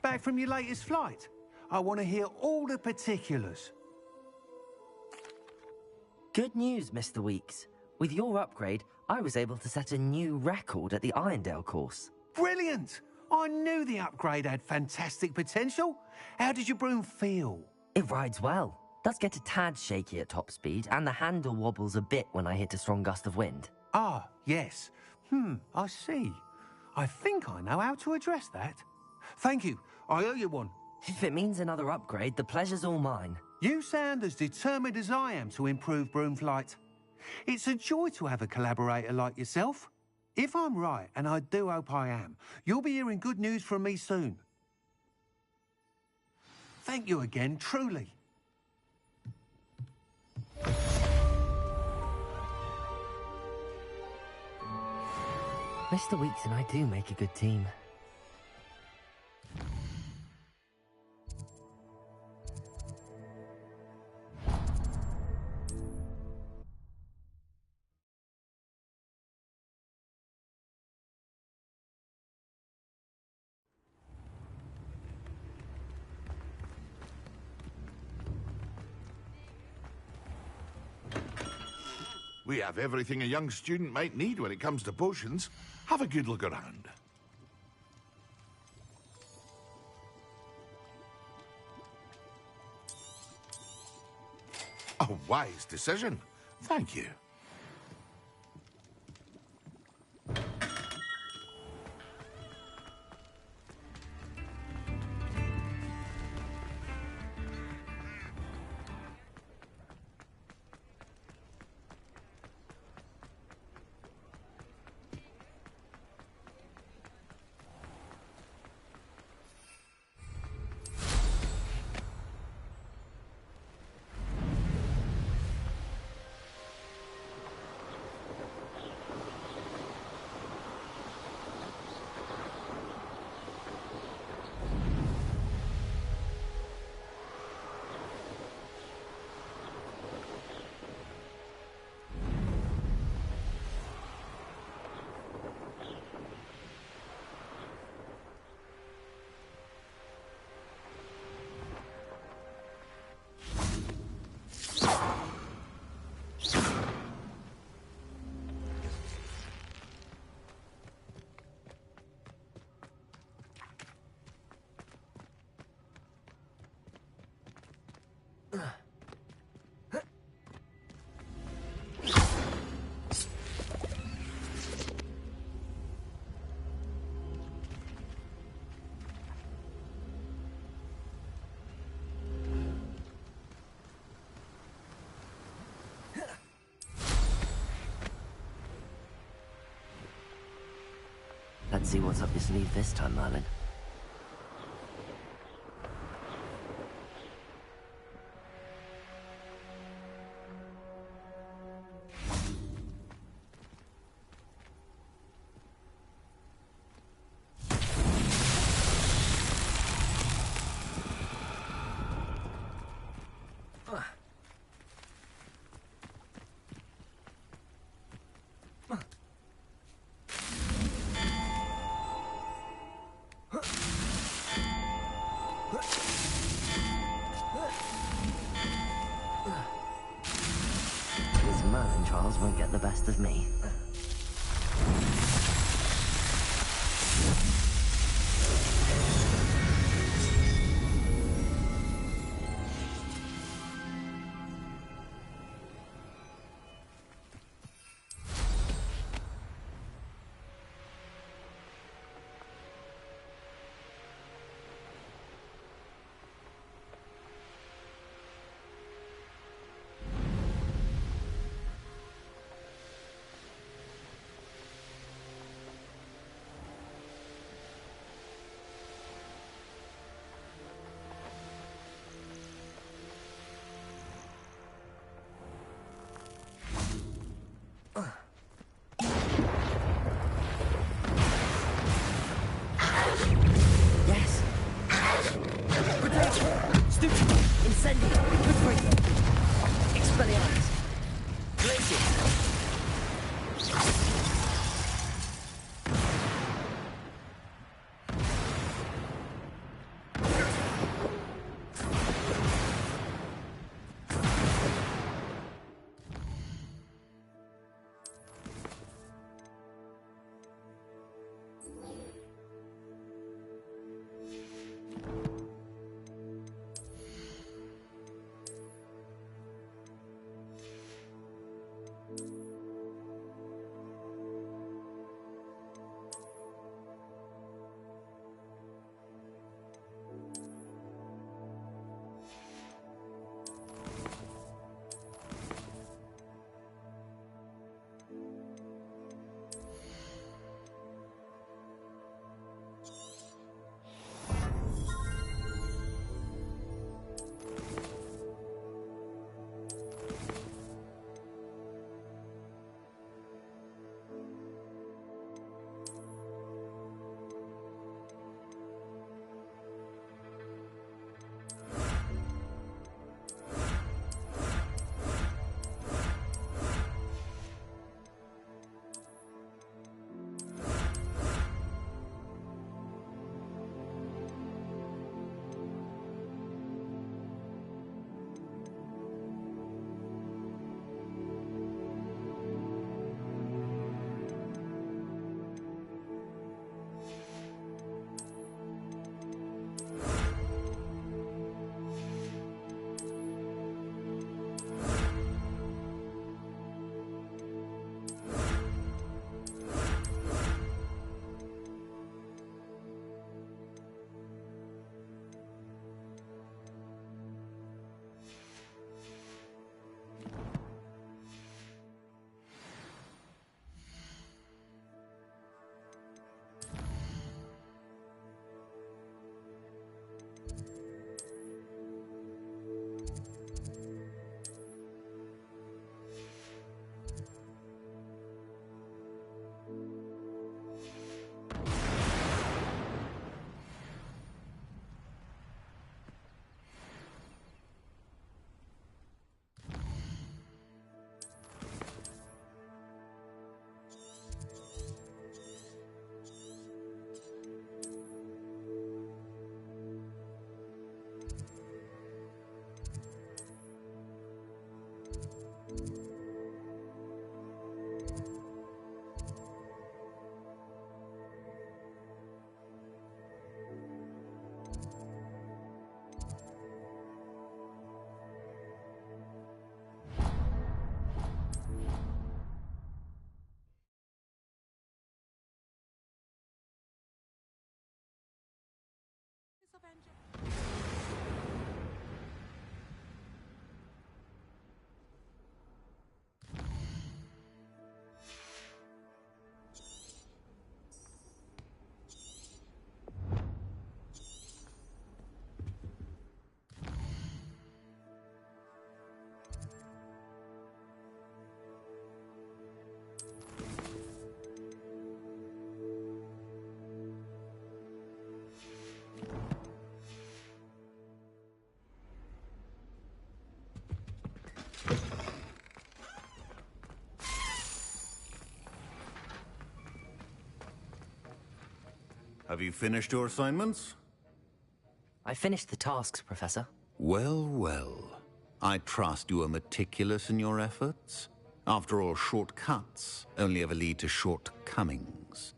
Back from your latest flight? I want to hear all the particulars. Good news, Mr. Weeks. With your upgrade, I was able to set a new record at the Irondale course. Brilliant! I knew the upgrade had fantastic potential. How did your broom feel? It rides well. Does get a tad shaky at top speed, and the handle wobbles a bit when I hit a strong gust of wind. Ah, yes. I see. I think I know how to address that. Thank you. I owe you one. If it means another upgrade, the pleasure's all mine. You sound as determined as I am to improve broom flight. It's a joy to have a collaborator like yourself. If I'm right, and I do hope I am, you'll be hearing good news from me soon. Thank you again, truly. Mr. Weeks and I do make a good team. We have everything a young student might need when it comes to potions. Have a good look around. A wise decision. Thank you. Let's see what's up your sleeve this time, Merlin. Merlin trials won't get the best of me. Have you finished your assignments? I finished the tasks, Professor. Well, well. I trust you are meticulous in your efforts. After all, shortcuts only ever lead to shortcomings.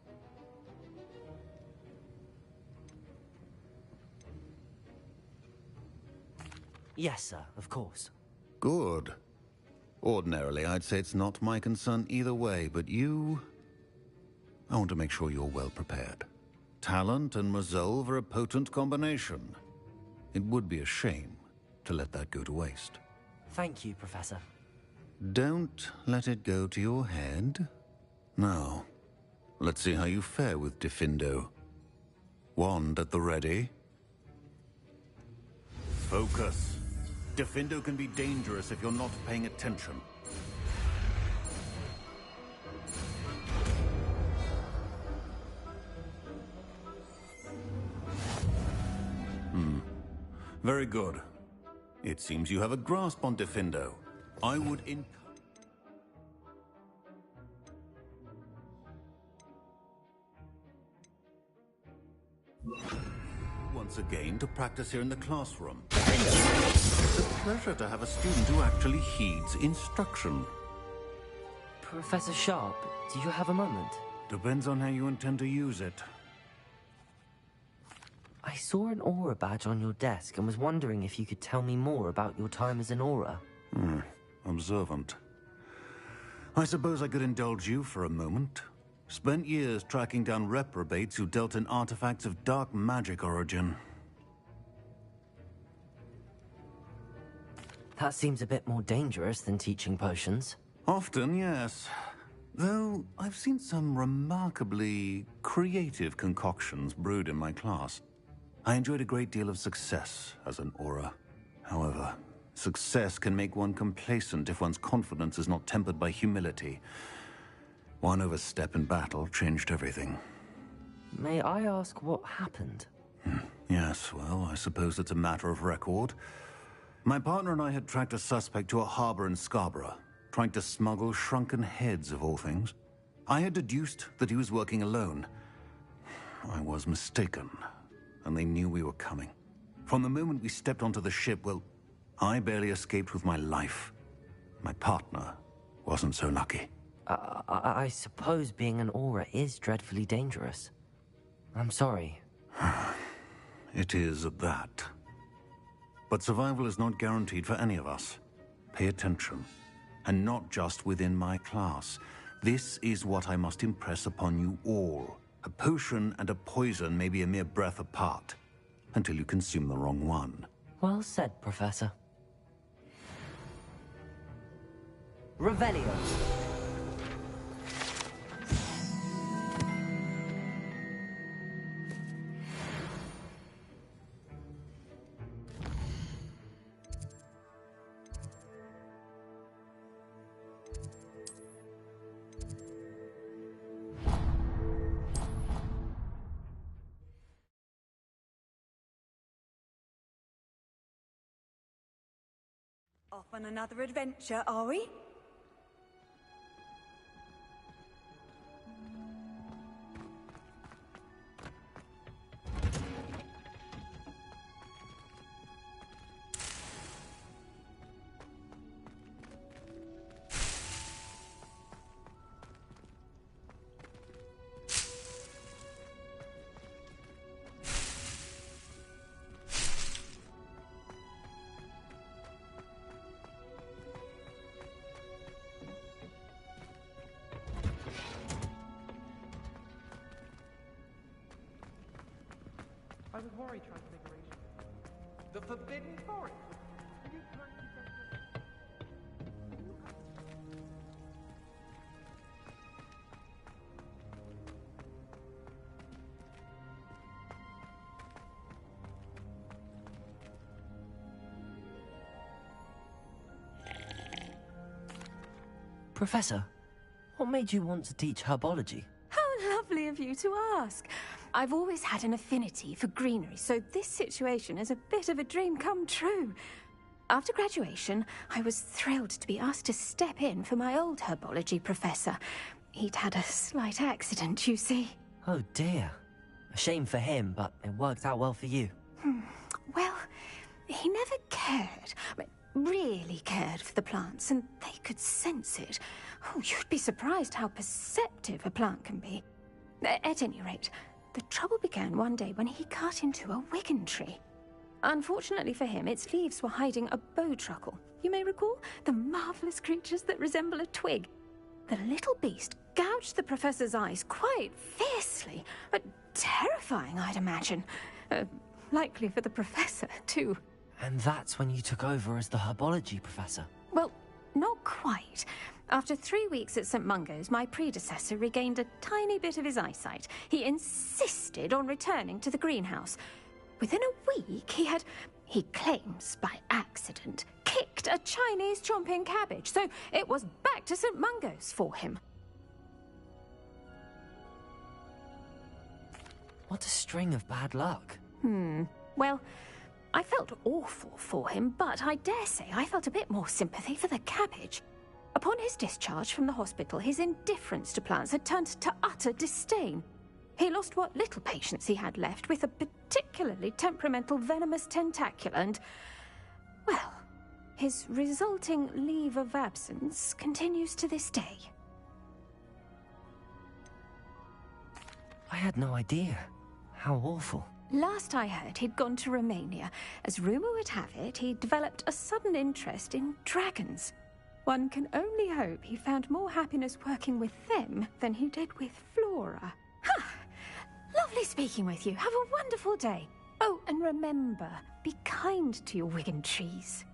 Yes, sir, of course. Good. Ordinarily, I'd say it's not my concern either way, but you... I want to make sure you're well prepared. Talent and resolve are a potent combination. It would be a shame to let that go to waste. Thank you, Professor. Don't let it go to your head. Now, let's see how you fare with Diffindo. Wand at the ready. Focus. Diffindo can be dangerous if you're not paying attention. Very good. It seems you have a grasp on Diffindo. I would once again to practice here in the classroom. It's a pleasure to have a student who actually heeds instruction. Professor Sharp, do you have a moment? Depends on how you intend to use it. I saw an aura badge on your desk and was wondering if you could tell me more about your time as an aura. Observant. I suppose I could indulge you for a moment. Spent years tracking down reprobates who dealt in artifacts of dark magic origin. That seems a bit more dangerous than teaching potions. Often, yes. Though I've seen some remarkably creative concoctions brewed in my class. I enjoyed a great deal of success as an aura. However, success can make one complacent if one's confidence is not tempered by humility. One overstep in battle changed everything. May I ask what happened? Yes, well, I suppose it's a matter of record. My partner and I had tracked a suspect to a harbor in Scarborough, trying to smuggle shrunken heads of all things. I had deduced that he was working alone. I was mistaken, and they knew we were coming. From the moment we stepped onto the ship, well, I barely escaped with my life. My partner wasn't so lucky. I suppose being an aura is dreadfully dangerous. I'm sorry. It is at that. But survival is not guaranteed for any of us. Pay attention. And not just within my class. This is what I must impress upon you all. A potion and a poison may be a mere breath apart, until you consume the wrong one. Well said, Professor. Revelio. Off on another adventure, are we? I was worried Transfiguration. The Forbidden Forest! Are you trying to Professor, what made you want to teach herbology? How lovely of you to ask. I've always had an affinity for greenery, so this situation is a bit of a dream come true. After graduation, I was thrilled to be asked to step in for my old herbology professor. He'd had a slight accident, you see. Oh dear. A shame for him, but it worked out well for you. Well, he never cared, really cared for the plants, and they could sense it. Oh, you'd be surprised how perceptive a plant can be. At any rate, the trouble began one day when he cut into a wigan tree. Unfortunately for him, its leaves were hiding a bowtruckle. You may recall the marvellous creatures that resemble a twig. The little beast gouged the professor's eyes quite fiercely, but terrifying, I'd imagine. Likely for the professor, too. And that's when you took over as the herbology professor. Well, not quite. After 3 weeks at St. Mungo's, my predecessor regained a tiny bit of his eyesight. He insisted on returning to the greenhouse. Within a week, he claims by accident, kicked a Chinese chomping cabbage, so it was back to St. Mungo's for him. What a string of bad luck. Well, I felt awful for him, but I dare say I felt a bit more sympathy for the cabbage. Upon his discharge from the hospital, his indifference to plants had turned to utter disdain. He lost what little patience he had left with a particularly temperamental venomous tentacula and, well, his resulting leave of absence continues to this day. I had no idea. How awful. Last I heard, he'd gone to Romania. As rumour would have it, he developed a sudden interest in dragons. One can only hope he found more happiness working with them than he did with Flora. Ha! Lovely speaking with you. Have a wonderful day. Oh, and remember, be kind to your wigan trees.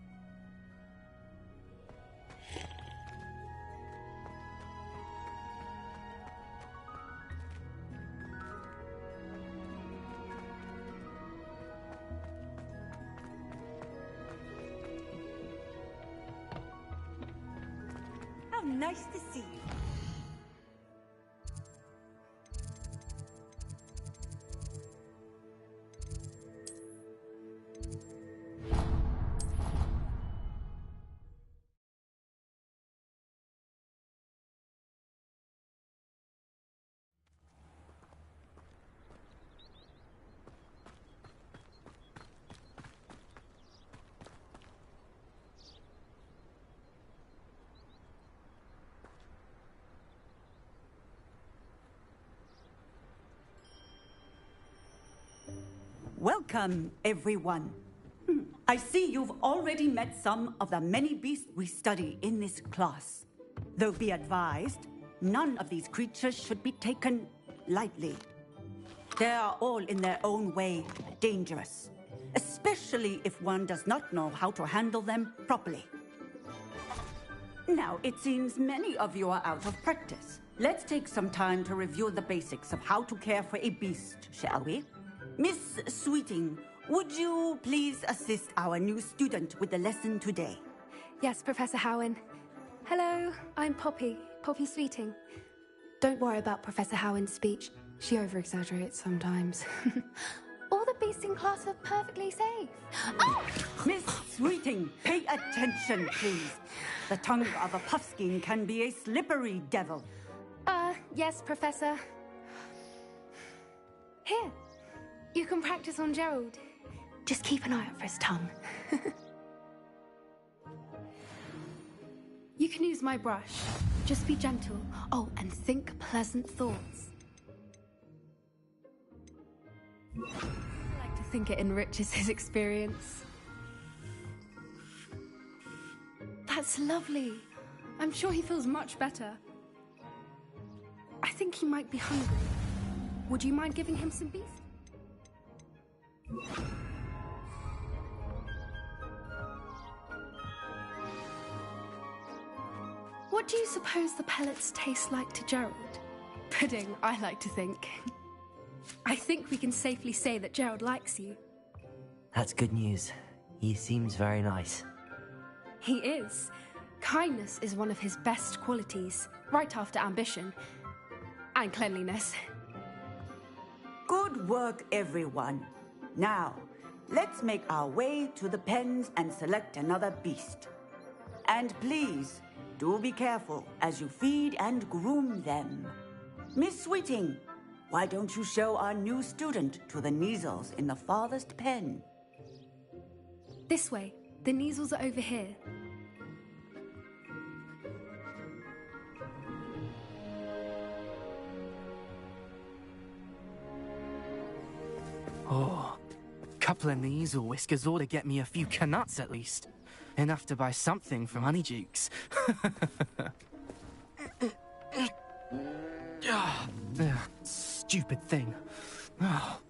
How nice to see you. Welcome, everyone. I see you've already met some of the many beasts we study in this class. Though be advised, none of these creatures should be taken lightly. They are all in their own way dangerous, especially if one does not know how to handle them properly. Now, it seems many of you are out of practice. Let's take some time to review the basics of how to care for a beast, shall we? Miss Sweeting, would you please assist our new student with the lesson today? Yes, Professor Howen. Hello, I'm Poppy Sweeting. Don't worry about Professor Howen's speech. She over-exaggerates sometimes. All the beasts in class are perfectly safe. Oh! Miss Sweeting, pay attention, please. The tongue of a puffskein can be a slippery devil. Yes, Professor. Here, you can practice on Gerald. Just keep an eye out for his tongue. You can use my brush. Just be gentle. Oh, and think pleasant thoughts. I like to think it enriches his experience. That's lovely. I'm sure he feels much better. I think he might be hungry. Would you mind giving him some beef? What do you suppose the pellets taste like to Gerald? Pudding, I like to think. I think we can safely say that Gerald likes you. That's good news. He seems very nice. He is. Kindness is one of his best qualities, right after ambition and cleanliness. Good work, everyone. Now, let's make our way to the pens and select another beast. And please, do be careful as you feed and groom them. Miss Sweeting, why don't you show our new student to the Kneazles in the farthest pen? This way. The Kneazles are over here. Oh, couple of Kneazle whiskers ought to get me a few canuts at least. Enough to buy something from Honeydukes. Stupid thing. What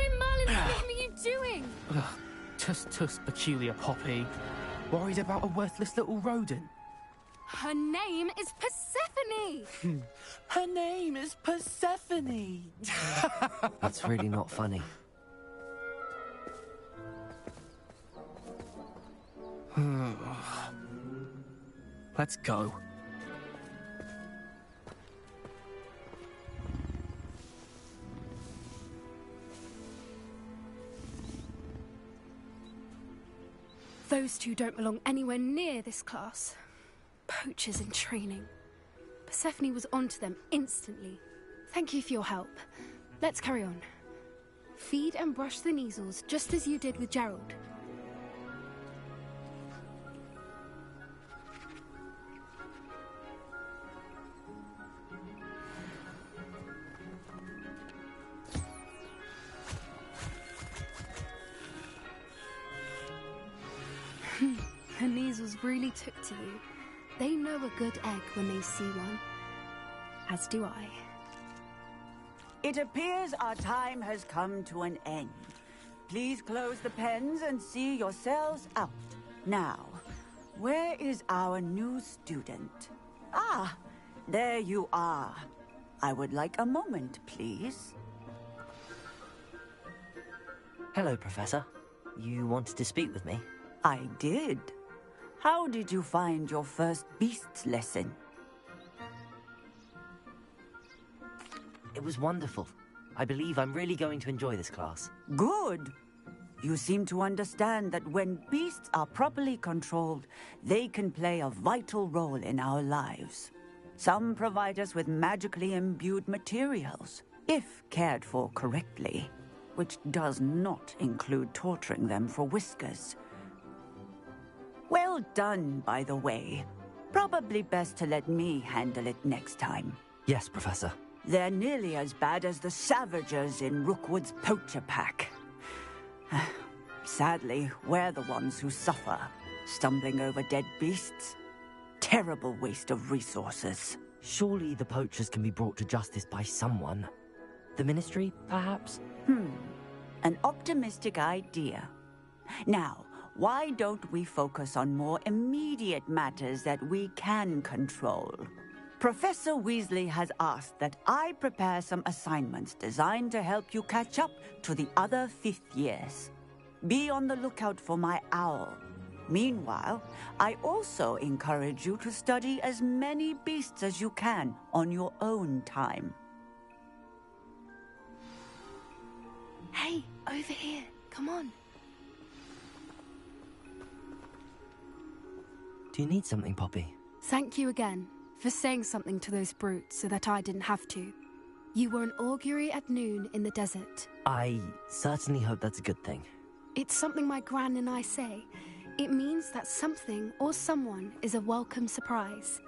in Merlin's name are you doing? Tuss, peculiar Poppy. Worried about a worthless little rodent. Her name is Persephone! Her name is Persephone! That's really not funny. Let's go. Those two don't belong anywhere near this class. Poachers in training. Persephone was onto them instantly. Thank you for your help. Let's carry on. Feed and brush the Kneazles just as you did with Gerald. The Kneazles really took to you. They know a good egg when they see one. As do I. It appears our time has come to an end. Please close the pens and see yourselves out. Now, where is our new student? Ah, there you are. I would like a moment, please. Hello, Professor. You wanted to speak with me? I did. How did you find your first beasts lesson? It was wonderful. I believe I'm really going to enjoy this class. Good. You seem to understand that when beasts are properly controlled, they can play a vital role in our lives. Some provide us with magically imbued materials, if cared for correctly, which does not include torturing them for whiskers. Well done, by the way. Probably best to let me handle it next time. Yes, Professor. They're nearly as bad as the Savagers in Rookwood's poacher pack. Sadly, we're the ones who suffer, stumbling over dead beasts. Terrible waste of resources. Surely the poachers can be brought to justice by someone. The Ministry, perhaps? An optimistic idea. Now, why don't we focus on more immediate matters that we can control? Professor Weasley has asked that I prepare some assignments designed to help you catch up to the other 5th years. Be on the lookout for my owl. Meanwhile, I also encourage you to study as many beasts as you can on your own time. Hey, over here. Come on. Do you need something, Poppy? Thank you again for saying something to those brutes so that I didn't have to. You were an augury at noon in the desert. I certainly hope that's a good thing. It's something my gran and I say. It means that something or someone is a welcome surprise.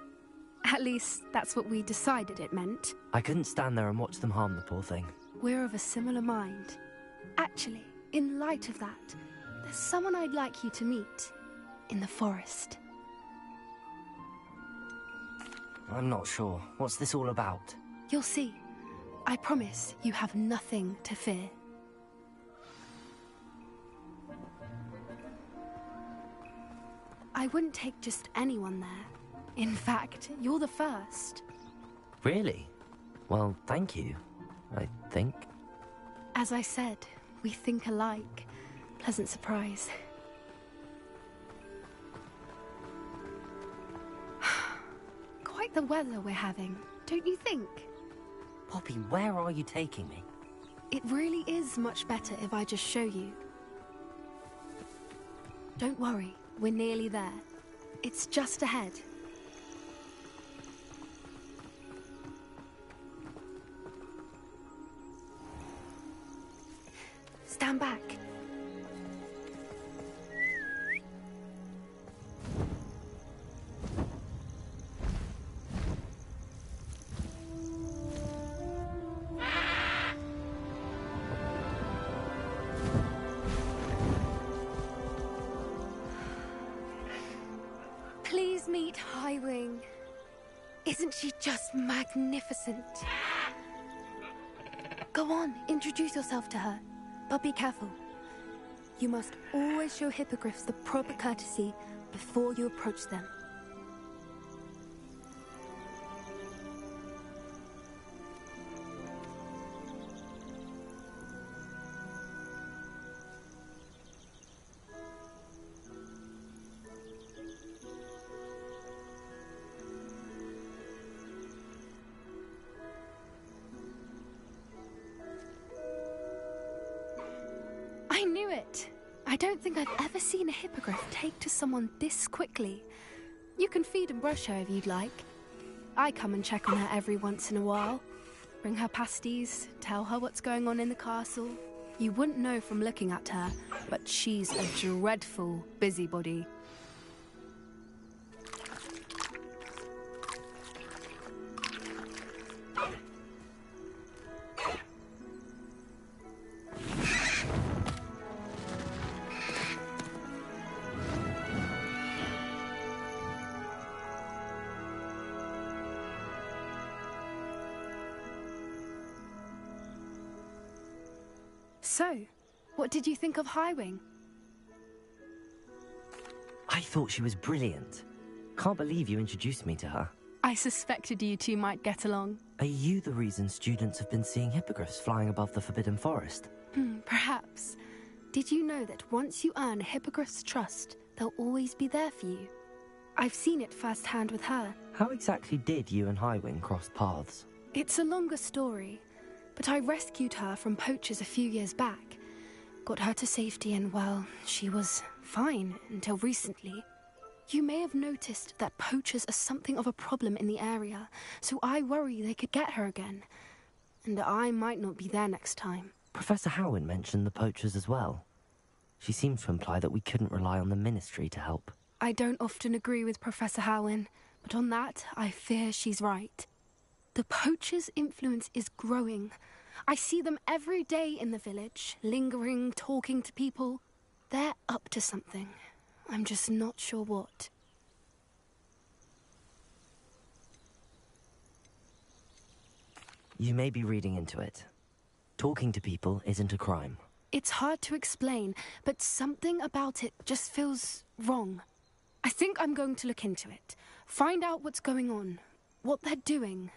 At least, that's what we decided it meant. I couldn't stand there and watch them harm the poor thing. We're of a similar mind. Actually, in light of that, there's someone I'd like you to meet. In the forest. I'm not sure. What's this all about? You'll see. I promise you have nothing to fear. I wouldn't take just anyone there. In fact, you're the first. Really? Well, thank you, I think. As I said, we think alike. Pleasant surprise. Quite the weather we're having, don't you think? Poppy, where are you taking me? It really is much better if I just show you. Don't worry, we're nearly there. It's just ahead. stand back. Please meet Highwing. Isn't she just magnificent? Go on, introduce yourself to her. But be careful. You must always show hippogriffs the proper courtesy before you approach them. I knew it! I don't think I've ever seen a hippogriff take to someone this quickly. You can feed and brush her if you'd like. I come and check on her every once in a while. Bring her pasties, tell her what's going on in the castle. You wouldn't know from looking at her, but she's a dreadful busybody. So, what did you think of Highwing? I thought she was brilliant. Can't believe you introduced me to her. I suspected you two might get along. Are you the reason students have been seeing hippogriffs flying above the Forbidden Forest? Perhaps. Did you know that once you earn a hippogriff's trust, they'll always be there for you? I've seen it firsthand with her. How exactly did you and Highwing cross paths? It's a longer story, but I rescued her from poachers a few years back. Got her to safety and, well, she was fine until recently. You may have noticed that poachers are something of a problem in the area, so I worry they could get her again. And I might not be there next time. Professor Howin mentioned the poachers as well. She seemed to imply that we couldn't rely on the Ministry to help. I don't often agree with Professor Howin, but on that, I fear she's right. The poachers' influence is growing. I see them every day in the village, lingering, talking to people. They're up to something. I'm just not sure what. You may be reading into it. Talking to people isn't a crime. It's hard to explain, but something about it just feels wrong. I think I'm going to look into it. Find out what's going on, what they're doing.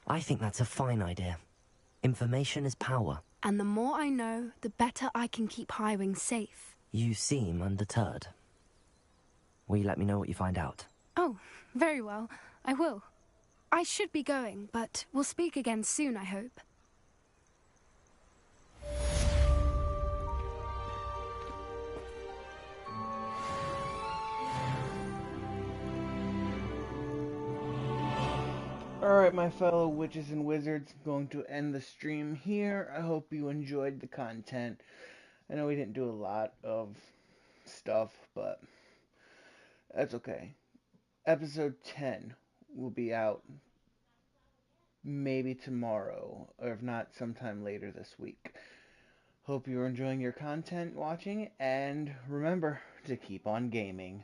I think that's a fine idea. Information is power. And the more I know, the better I can keep Highwing safe. You seem undeterred. Will you let me know what you find out? Oh, very well. I will. I should be going, but we'll speak again soon, I hope. Alright, my fellow witches and wizards, I'm going to end the stream here. I hope you enjoyed the content. I know we didn't do a lot of stuff, but that's okay. Episode 10 will be out maybe tomorrow, or if not, sometime later this week. Hope you're enjoying your content watching, and remember to keep on gaming.